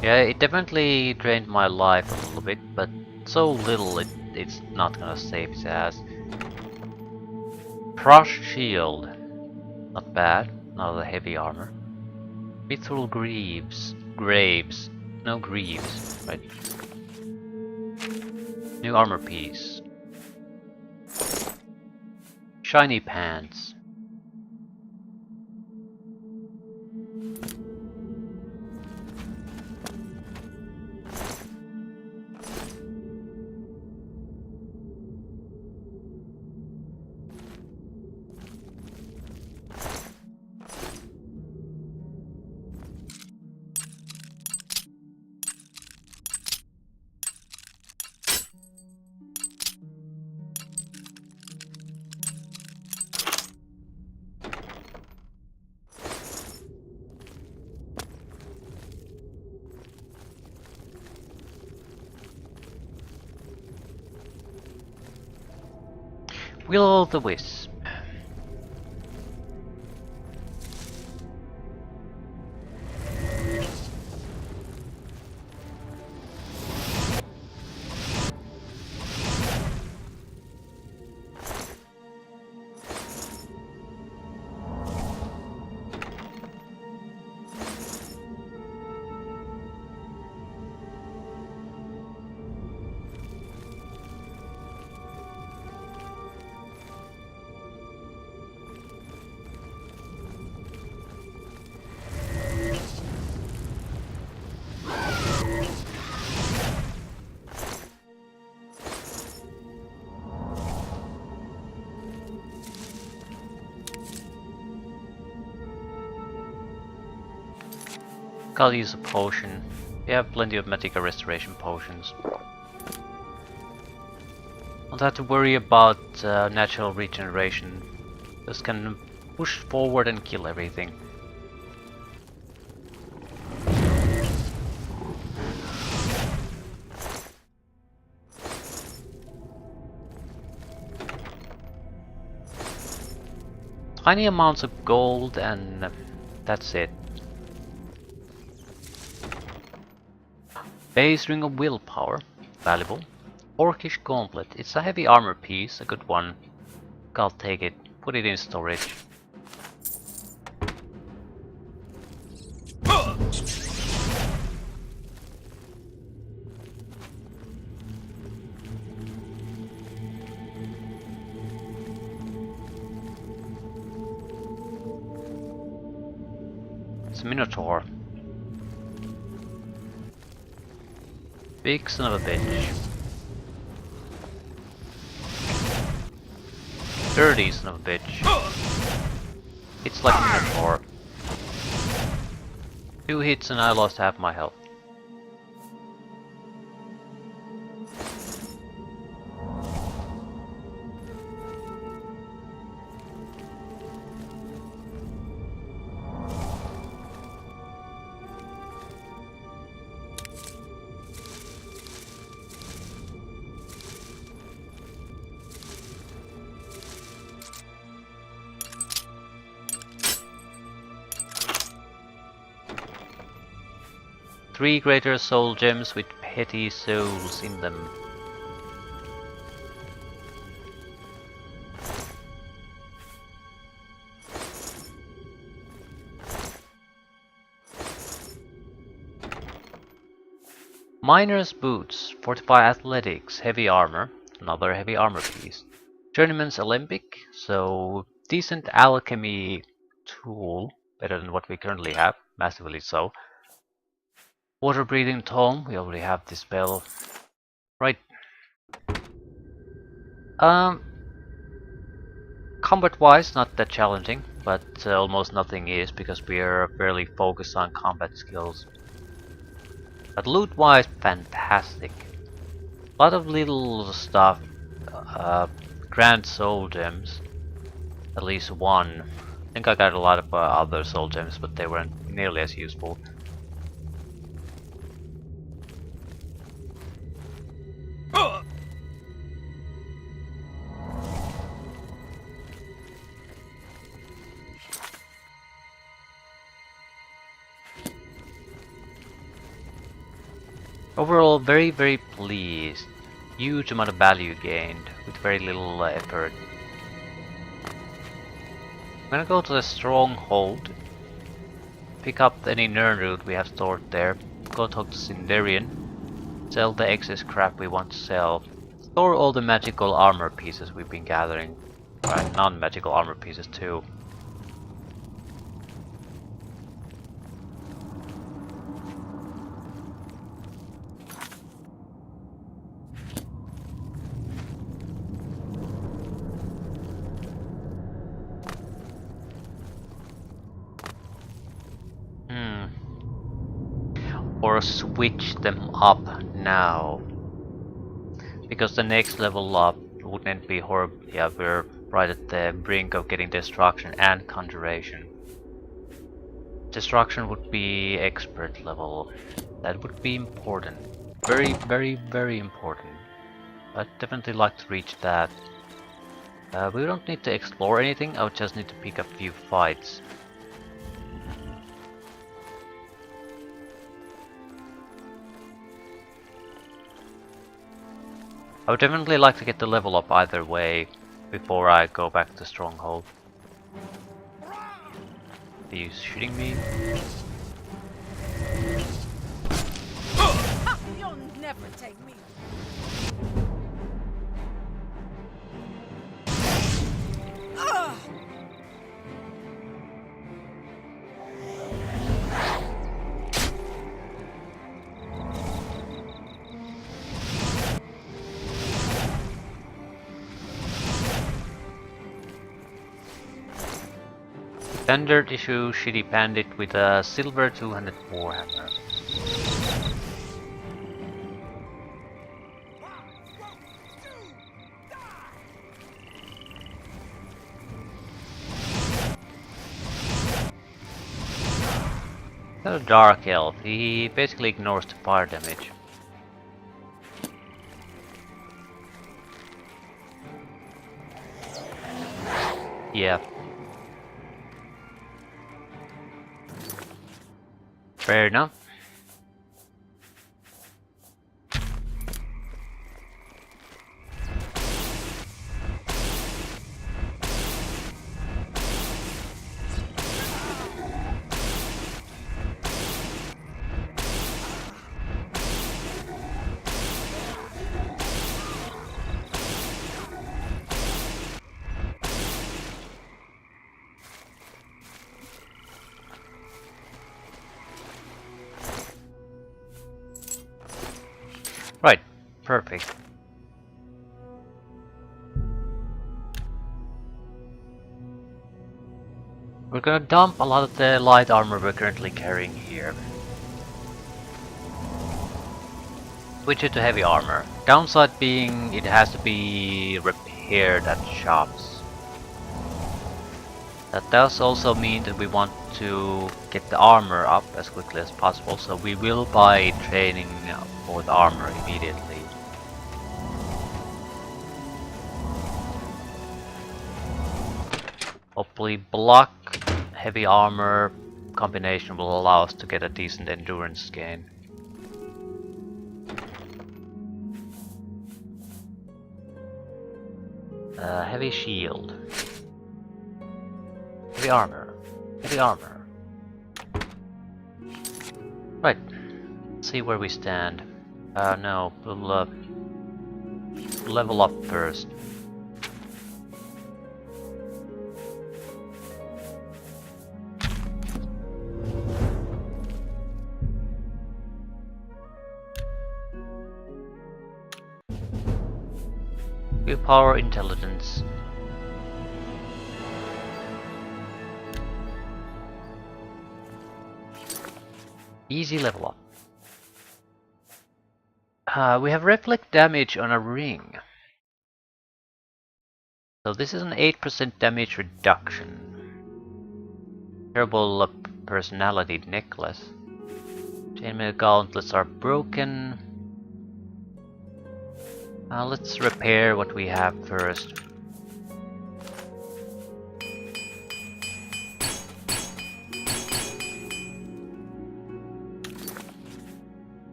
Yeah, it definitely drained my life a little bit, but so little it's not gonna save its ass. Frost Shield. Not bad, not the heavy armor. Mithril Graves. No Greaves, right? New armor piece. Shiny pants. Will-o'-the-wisp. I'll use a potion. We have plenty of magical restoration potions. Don't have to worry about natural regeneration. Just can push forward and kill everything. Tiny amounts of gold and that's it. Base ring of willpower, valuable. Orcish gauntlet, it's a heavy armor piece, a good one. I'll take it, put it in storage. It's a Minotaur. Big son of a bitch. Dirty son of a bitch. It's like a Minotaur. 2 hits and I lost half my health. Three greater soul gems with petty souls in them. Miner's boots, fortify athletics, heavy armor, another heavy armor piece. Journeyman's alembic, so decent alchemy tool, better than what we currently have, massively so. Water breathing tome, we already have this spell. Right. Combat wise, not that challenging, but almost nothing is because we are fairly focused on combat skills. But loot wise, fantastic. A lot of little stuff. Grand soul gems. At least one. I think I got a lot of other soul gems, but they weren't nearly as useful. Overall, very pleased. Huge amount of value gained with very little effort. I'm gonna go to the stronghold, pick up any Nirnroot we have stored there, go talk to Sindarian, sell the excess crap we want to sell, store all the magical armor pieces we've been gathering, right, non-magical armor pieces too. Or switch them up now, because the next level up wouldn't be horrible. Yeah, we're right at the brink of getting destruction and conjuration. Destruction would be expert level. That would be important. Very important. I'd definitely like to reach that. We don't need to explore anything, I would just need to pick a few fights. I would definitely like to get the level up either way before I go back to Stronghold. Are you shooting me? You'll never take me. Standard issue Shitty Bandit with a silver 200 Warhammer. Got a Dark Elf, he basically ignores the fire damage. Yeah. Fair enough. Right, perfect. We're gonna dump a lot of the light armor we're currently carrying here. Switch it to heavy armor. Downside being it has to be repaired at shops. That does also mean that we want to get the armor up as quickly as possible, so we will buy training for the armor immediately. Hopefully block heavy armor combination will allow us to get a decent endurance gain. Heavy shield. Heavy armor. Heavy armor. Right. Let's see where we stand. No, we'll level up first. Willpower, intelligence. Easy level up. We have reflect damage on a ring. So this is an 8% damage reduction. Terrible personality necklace. Chainmail gauntlets are broken. Let's repair what we have first.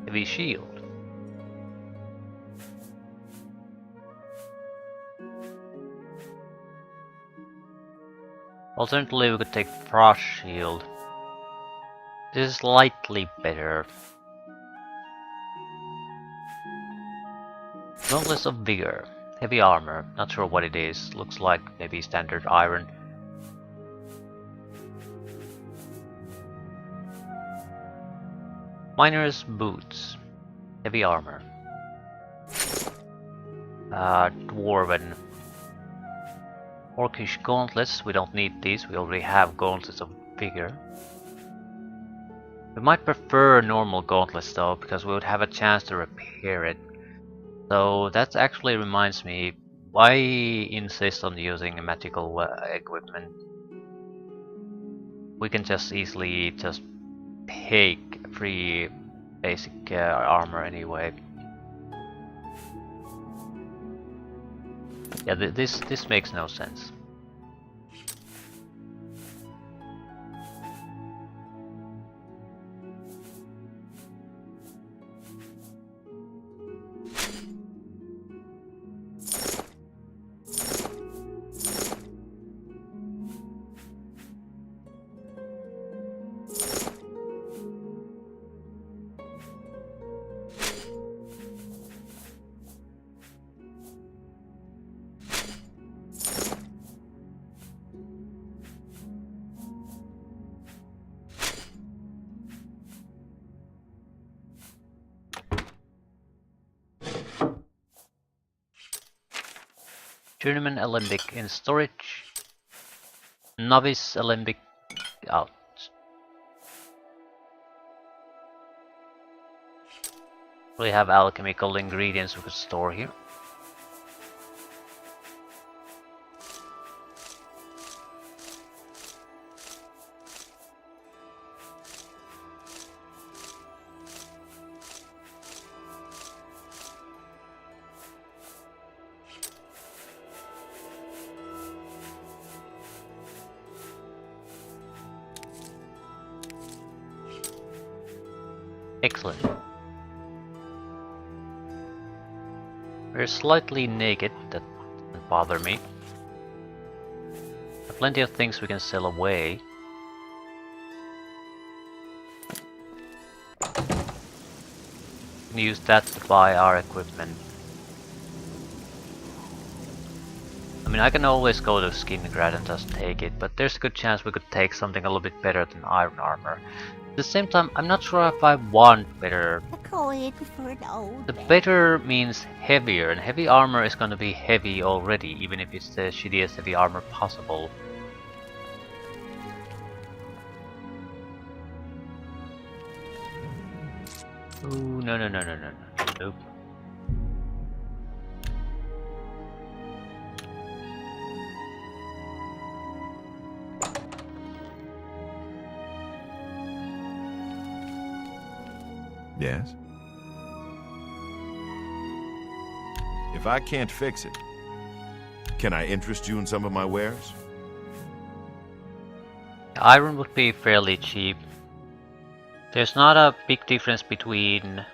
Heavy shield. Alternatively, we could take Frost Shield. This is slightly better. Gauntlets of Vigor. Heavy armor. Not sure what it is. Looks like maybe standard iron. Miner's Boots. Heavy armor. Dwarven. Orcish gauntlets, we don't need these, we already have gauntlets of vigor. We might prefer normal gauntlets though, because we would have a chance to repair it. So that actually reminds me, why insist on using magical equipment? We can just easily just take free basic armor anyway. Yeah, this makes no sense. Journeyman Alembic in storage. Novice Alembic out. We have alchemical ingredients we could store here. Excellent. We're slightly naked, that doesn't bother me. There are plenty of things we can sell away. We can use that to buy our equipment. I mean, I can always go to Skingrad and just take it, but there's a good chance we could take something a little bit better than iron armor. At the same time, I'm not sure if I want better. The better means heavier, and heavy armor is going to be heavy already, even if it's the shittiest heavy armor possible. Ooh, no. Nope. Yes? If I can't fix it, can I interest you in some of my wares? Iron would be fairly cheap. There's not a big difference between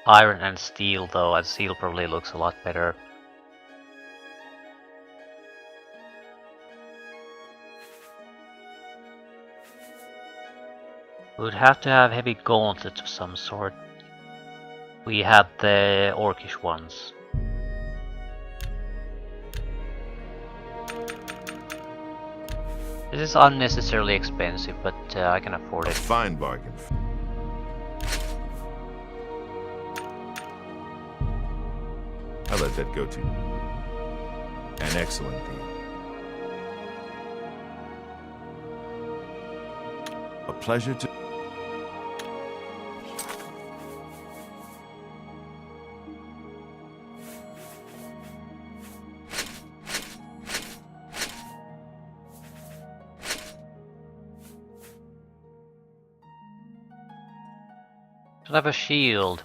iron and steel though, and steel probably looks a lot better. We would have to have heavy gauntlets of some sort. We had the orcish ones. This is unnecessarily expensive, but I can afford A it. fine bargain. I'll let that go to you. An excellent deal. A pleasure to... I have a shield.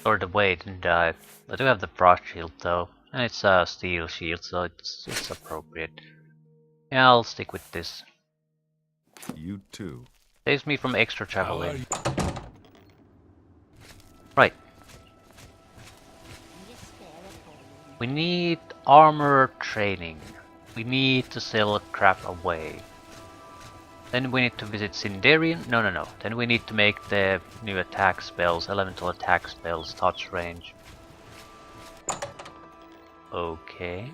Or the weight and I do have the frost shield though. And it's a steel shield, so it's appropriate. Yeah, I'll stick with this. You too. Saves me from extra traveling. Right. We need armor training. We need to sell crap away. Then we need to visit Sindarian. No. Then we need to make the new attack spells, elemental attack spells, touch range. Okay.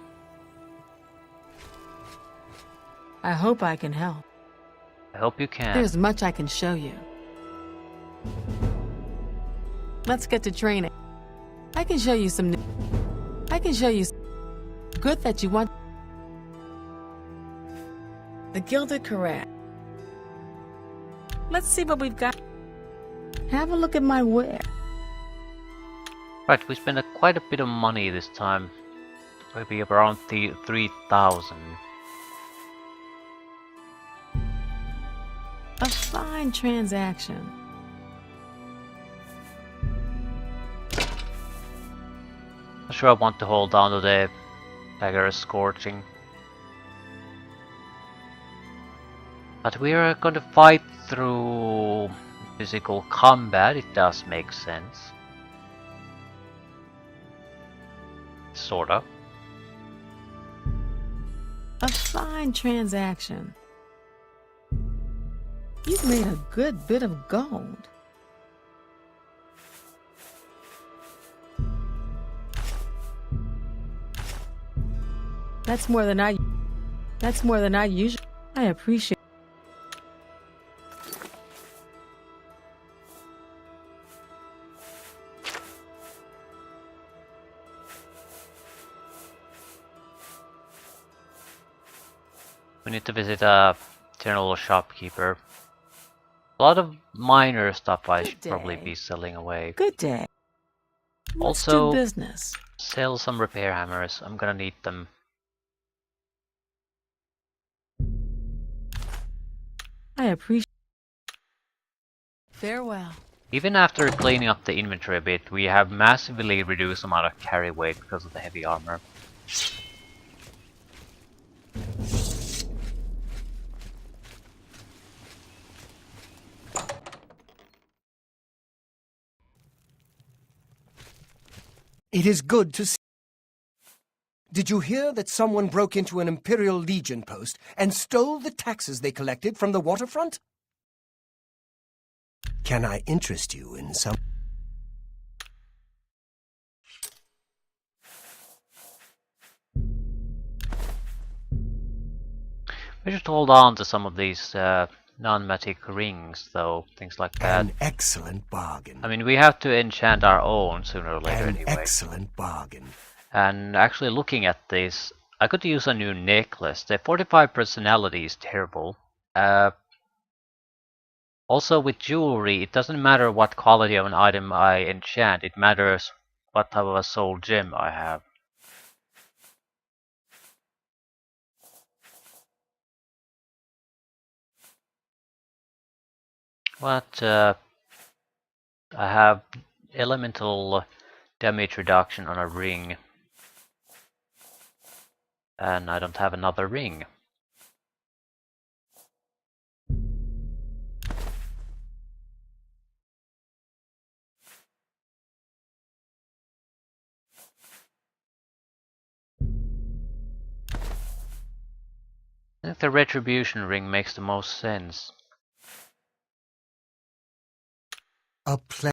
I hope I can help. I hope you can. There's much I can show you. Let's get to training. I can show you some. Good that you want. The Gilded Karat. Let's see what we've got. Have a look at my ware. Right, we spent quite a bit of money this time. Maybe around 3,000. A fine transaction. Not sure I want to hold on to the dagger scorching. But we are going to fight through physical combat, it does make sense. Sorta. A fine transaction. You've made a good bit of gold. That's more than I usually. I appreciate. We need to visit a general shopkeeper. A lot of minor stuff I should probably be selling away. Good day. Let's Also, do business. sell some repair hammers. I'm gonna need them. I appreciate. Farewell. Even after cleaning up the inventory a bit, we have massively reduced the amount of carry weight because of the heavy armor. It is good to see. Did you hear that someone broke into an Imperial Legion post and stole the taxes they collected from the waterfront? Can I interest you in some... We should hold on to some of these non-magic rings, though, things like that. An excellent bargain. I mean, we have to enchant our own sooner or later An anyway. excellent bargain. And actually looking at this, I could use a new necklace. The 45 personality is terrible. Also with jewelry, it doesn't matter what quality of an item I enchant, it matters what type of a soul gem I have. What I have elemental damage reduction on a ring. And I don't have another ring. I think the retribution ring makes the most sense. A ple-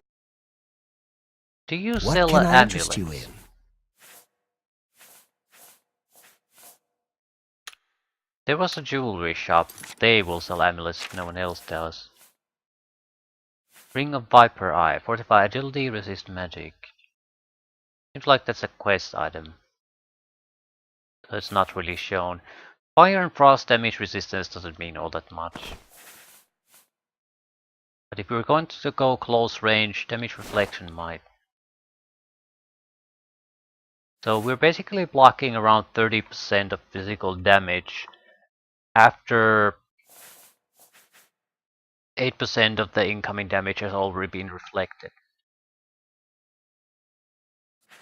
Do you What sell can I amulets? interest you in? There was a jewelry shop. They will sell amulets if no one else does. Ring of Viper Eye. Fortify agility, resist magic. Seems like that's a quest item. So it's not really shown. Fire and frost damage resistance doesn't mean all that much. But if we're going to go close range, damage reflection might. So we're basically blocking around 30% of physical damage after 8% of the incoming damage has already been reflected.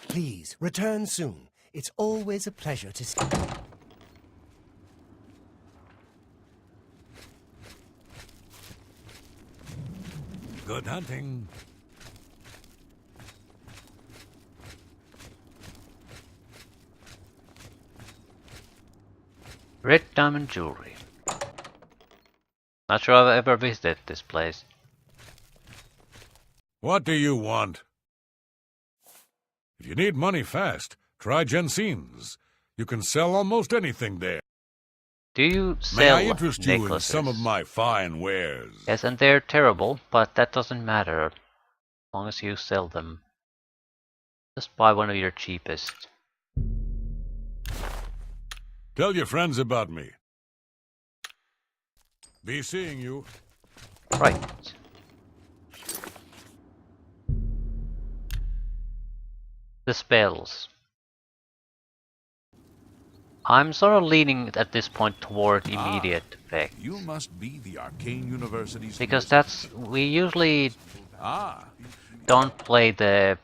Please, return soon. It's always a pleasure to see. Good hunting. Red diamond jewelry. Not sure I've ever visited this place. What do you want? If you need money fast, try Jensen's. You can sell almost anything there. Do you May sell I interest you in necklaces? some of my fine wares? Yes, and they're terrible, but that doesn't matter. As long as you sell them. Just buy one of your cheapest. Tell your friends about me. Be seeing you. Right. The spells. I'm sort of leaning at this point toward immediate effect. You must be the Arcane University's Because fiercest. we usually Ah, don't play the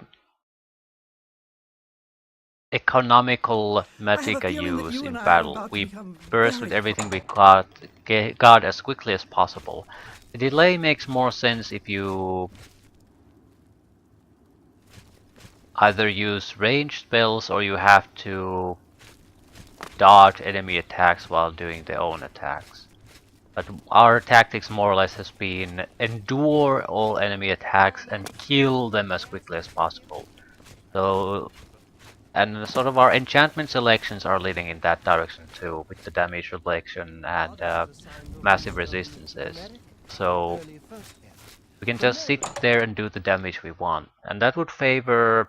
economical magicka use in battle. We burst with everything we got as quickly as possible. The delay makes more sense if you either use ranged spells or you have to dodge enemy attacks while doing their own attacks. But our tactics more or less has been endure all enemy attacks and kill them as quickly as possible. So, and sort of our enchantment selections are leading in that direction too, with the damage reflection and massive resistances. So we can just sit there and do the damage we want, and that would favor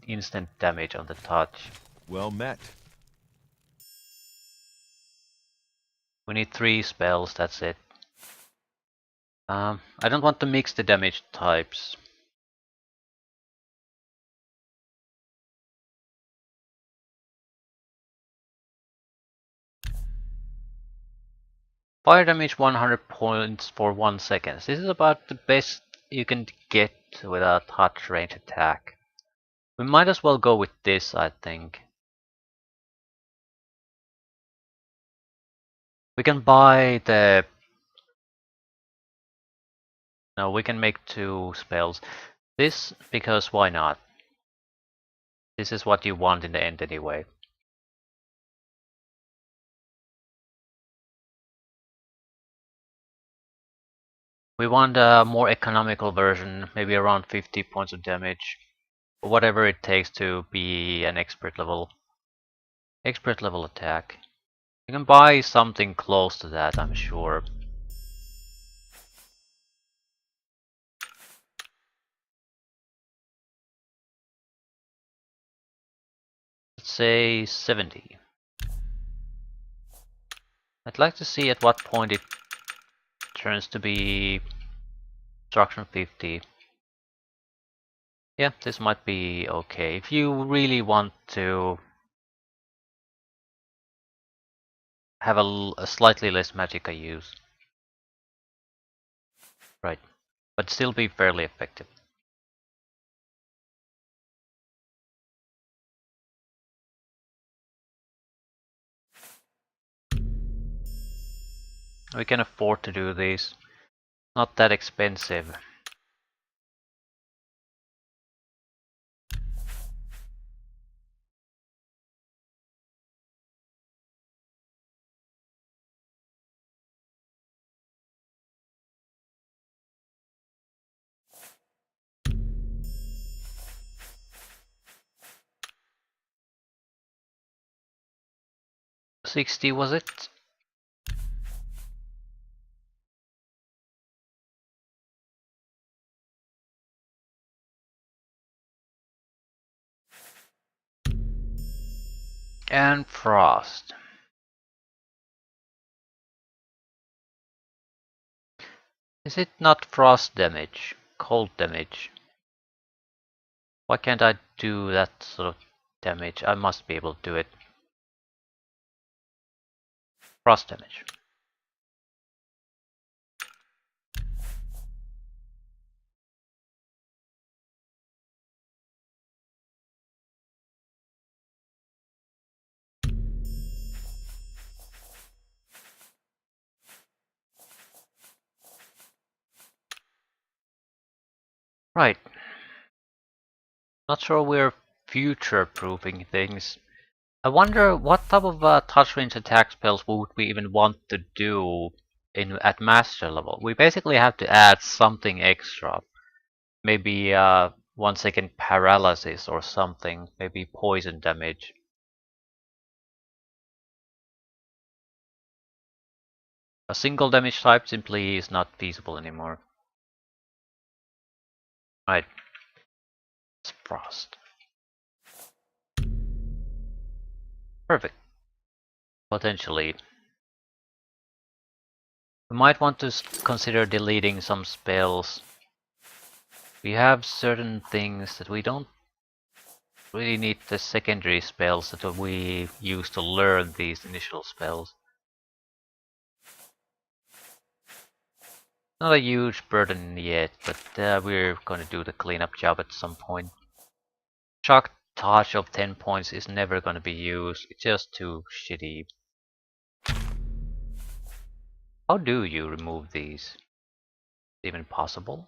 instant damage on the touch. Well met. We need 3 spells, that's it. I don't want to mix the damage types. Fire damage 100 points for 1 second. This is about the best you can get with a touch range attack. We might as well go with this, I think. We can buy the... No, we can make 2 spells. This, because why not? This is what you want in the end anyway. We want a more economical version, maybe around 50 points of damage. Whatever it takes to be an expert level attack. You can buy something close to that, I'm sure. Let's say 70. I'd like to see at what point it turns to be destruction 50. Yeah, this might be okay. If you really want to have a slightly less magicka use. Right, but still be fairly effective. We can afford to do these. Not that expensive. $60 was it? And frost. Is it not frost damage? Cold damage? Why can't I do that sort of damage? I must be able to do it. Frost damage. Right. Not sure we're future-proofing things. I wonder what type of touch range attack spells would we even want to do at master level. We basically have to add something extra. Maybe 1 second paralysis or something. Maybe poison damage. A single damage type simply is not feasible anymore. Right. It's frost. Perfect. Potentially. We might want to consider deleting some spells. We have certain things that we don't really need the secondary spells that we use to learn these initial spells. Not a huge burden yet, but we're going to do the cleanup job at some point. Shock touch of 10 points is never going to be used, it's just too shitty. How do you remove these? Is it even possible?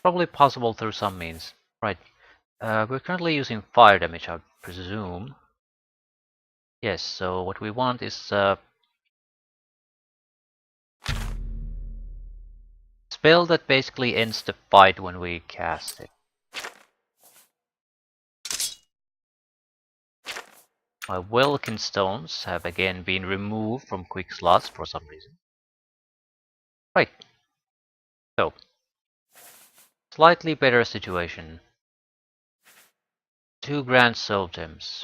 Probably possible through some means. Right. We're currently using fire damage, I presume. Yes, so what we want is spell that basically ends the fight when we cast it. My Welkin stones have again been removed from quick slots for some reason. Right. So, slightly better situation. 2 grand soul gems.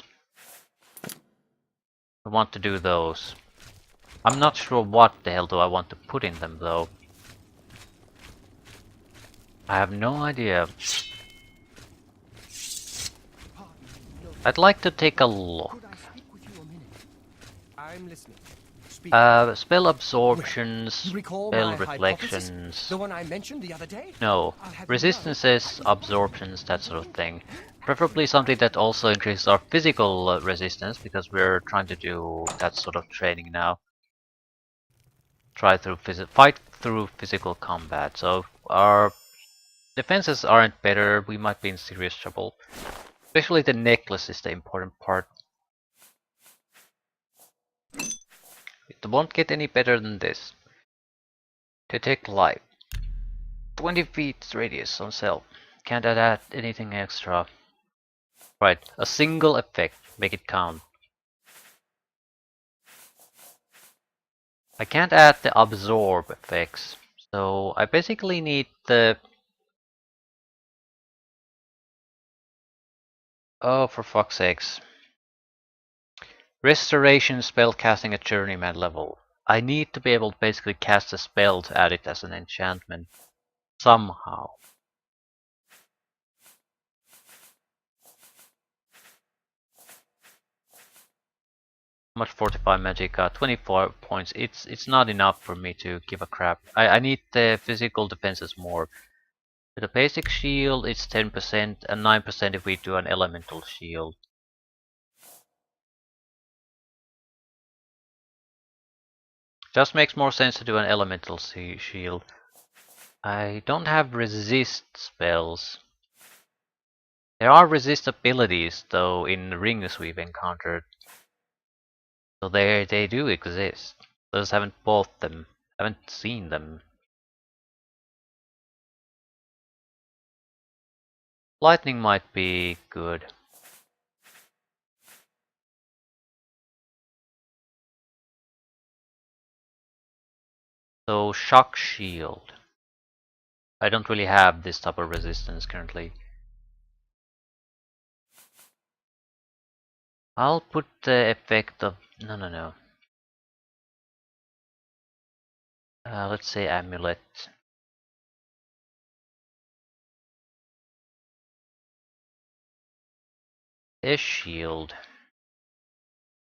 I want to do those. I'm not sure what the hell do I want to put in them though. I have no idea. I'd like to take a look. I'm listening. Speak. Spell absorptions, You recall spell my reflections. hypothesis? The one I mentioned the other day? No, I'll have you resistances, absorptions, that sort of thing. Preferably something that also increases our physical resistance, because we're trying to do that sort of training now. Fight through physical combat. So our defenses aren't better, we might be in serious trouble. Especially the necklace is the important part. It won't get any better than this. Detect light. 20 feet radius on self. Can't add anything extra. Right, a single effect. Make it count. I can't add the absorb effects. So I basically need the... Oh, for fuck's sakes. Restoration spell casting at journeyman level. I need to be able to basically cast a spell to add it as an enchantment. Somehow. How much fortify magic? 24 points. It's not enough for me to give a crap. I need the physical defenses more. With a basic shield, it's 10% and 9% if we do an elemental shield. Just makes more sense to do an elemental shield. I don't have resist spells. There are resist abilities though in rings we've encountered. So they do exist. Just haven't bought them. Haven't seen them. Lightning might be good. So shock shield. I don't really have this type of resistance currently. I'll put the effect of... No. Let's say amulet. A shield.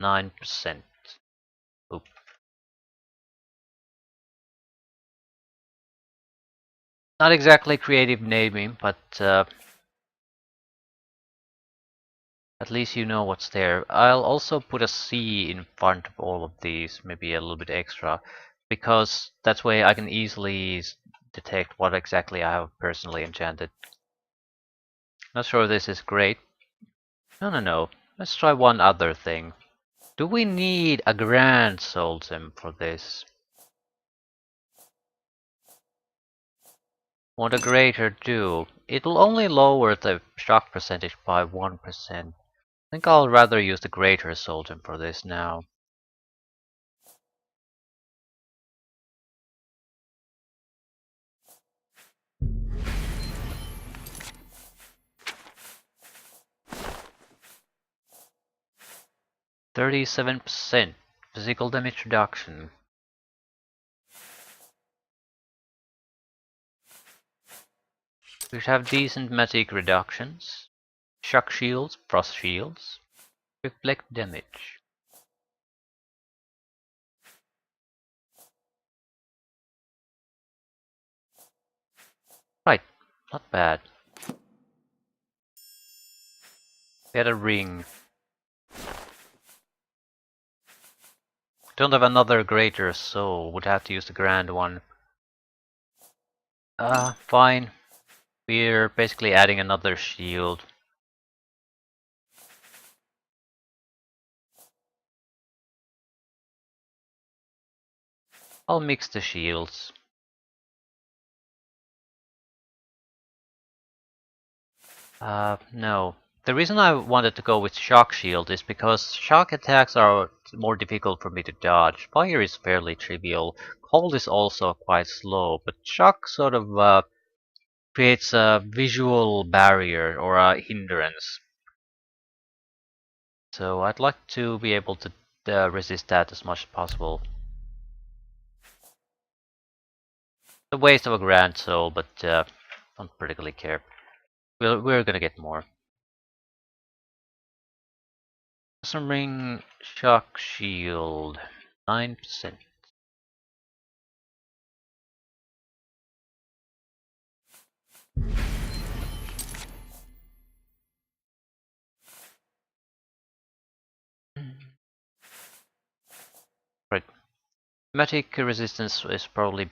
9%. Oop. Not exactly creative naming, but at least you know what's there. I'll also put a C in front of all of these, maybe a little bit extra, because that's way I can easily detect what exactly I have personally enchanted. Not sure this is great. No. Let's try one other thing. Do we need a grand soul gem for this? What a greater do? It'll only lower the shock percentage by 1%. I think I'll rather use the greater soul gem for this now. %37% physical damage reduction. We should have decent magic reductions. Shock shields, frost shields, reflect damage. Right, not bad. Get a ring. Don't have another greater soul, would have to use the grand one. Fine. We're basically adding another shield. I'll mix the shields. No. The reason I wanted to go with shock shield is because shock attacks are more difficult for me to dodge. Fire is fairly trivial. Cold is also quite slow, but shock sort of creates a visual barrier or a hindrance. So I'd like to be able to resist that as much as possible. The waste of a grand soul, but don't particularly care. We're gonna get more. Some ring, shock shield, 9%. Right. Magic resistance is probably,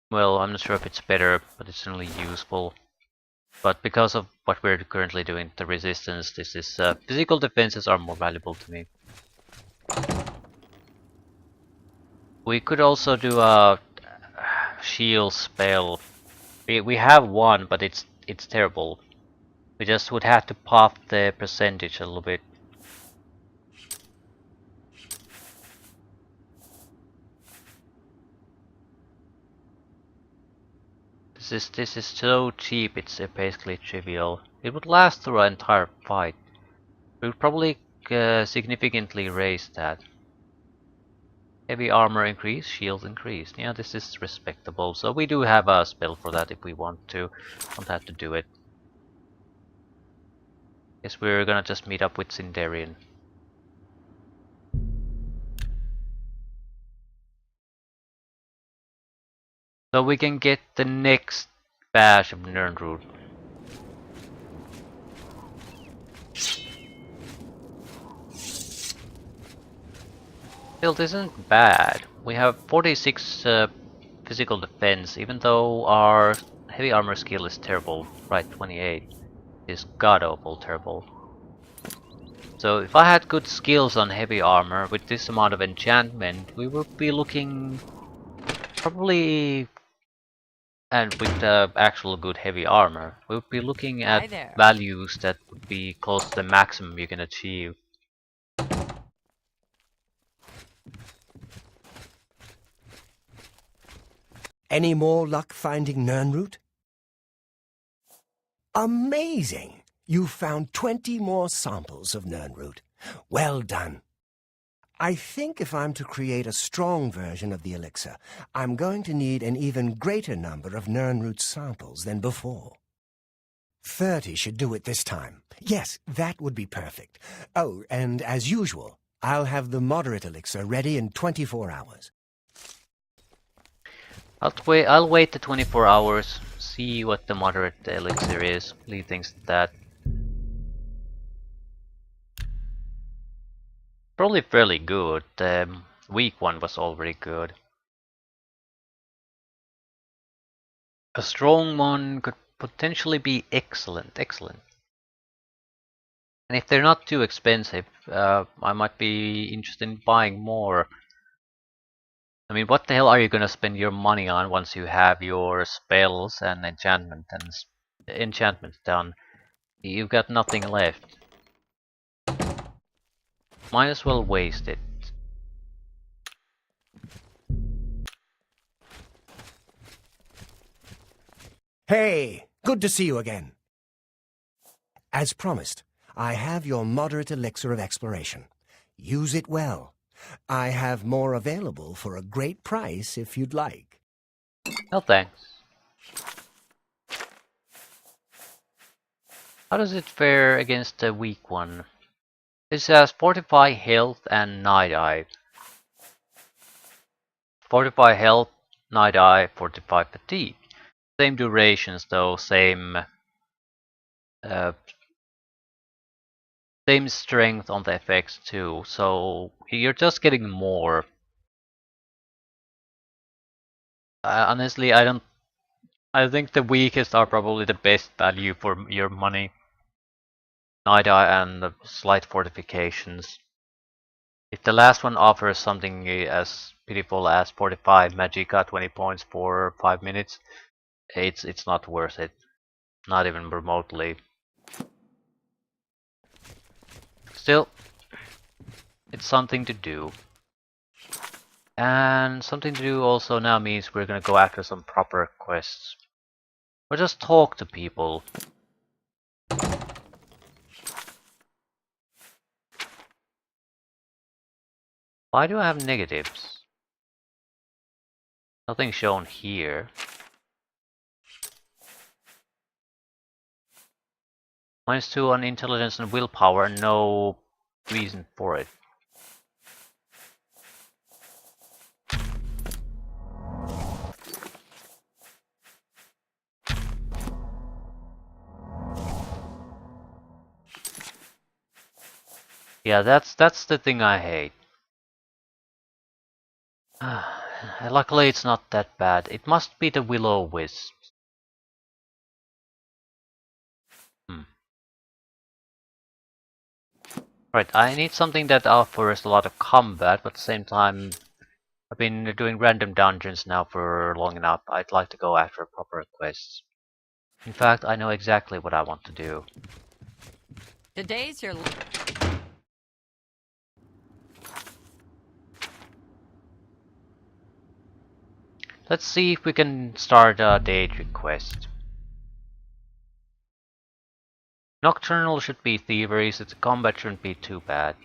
well, I'm not sure if it's better, but it's certainly useful. But because of what we're currently doing, the resistance, this is physical defenses are more valuable to me. We could also do a shield spell. We have one, but it's terrible. We just would have to pop the percentage a little bit. This is so cheap, it's basically trivial. It would last through our entire fight. We would probably significantly raise that. Heavy armor increase, shield increase. Yeah, this is respectable. So we do have a spell for that if we want to. Don't have to do it. Guess we're gonna just meet up with Sindarian. So we can get the next bash of Nirnroot. Build isn't bad. We have 46 physical defense, even though our heavy armor skill is terrible. Right, 28 is god awful terrible. So if I had good skills on heavy armor with this amount of enchantment, we would be looking probably, and with actual good heavy armor, we would be looking at values that would be close to the maximum you can achieve. Any more luck finding Nirnroot? Amazing! You found 20 more samples of Nirnroot. Well done. I think if I'm to create a strong version of the elixir, I'm going to need an even greater number of Nirnroot samples than before. 30 should do it this time. Yes, that would be perfect. Oh, and as usual, I'll have the moderate elixir ready in 24 hours. I'll wait the 24 hours, see what the moderate elixir is, leave things to that. Probably fairly good. The weak one was already good. A strong one could potentially be excellent. And if they're not too expensive, I might be interested in buying more. I mean, what the hell are you gonna spend your money on once you have your spells and enchantments done? You've got nothing left. Might as well waste it. Hey, good to see you again. As promised, I have your moderate elixir of exploration. Use it well. I have more available for a great price if you'd like. No thanks. How does it fare against the weak one? This has Fortify Health and Night Eye. Fortify Health, Night Eye, Fortify Fatigue. Same durations though, same strength on the effects too, so you're just getting more. Honestly, I think the weakest are probably the best value for your money. Night Eye and the slight fortifications. If the last one offers something as pitiful as 45 Magicka 20 points for 5 minutes, it's not worth it. Not even remotely. Still, it's something to do. And something to do also now means we're gonna go after some proper quests. Or just talk to people. Why do I have negatives? Nothing shown here. -2 on intelligence and willpower, no reason for it. Yeah, that's the thing I hate. Luckily it's not that bad. It must be the will-o-wisps. Right, I need something that offers a lot of combat, but at the same time, I've been doing random dungeons now for long enough. I'd like to go after proper quests. In fact, I know exactly what I want to do. Today's your... Let's see if we can start a Daedric quest. Nocturnal should be thievery, so the combat shouldn't be too bad.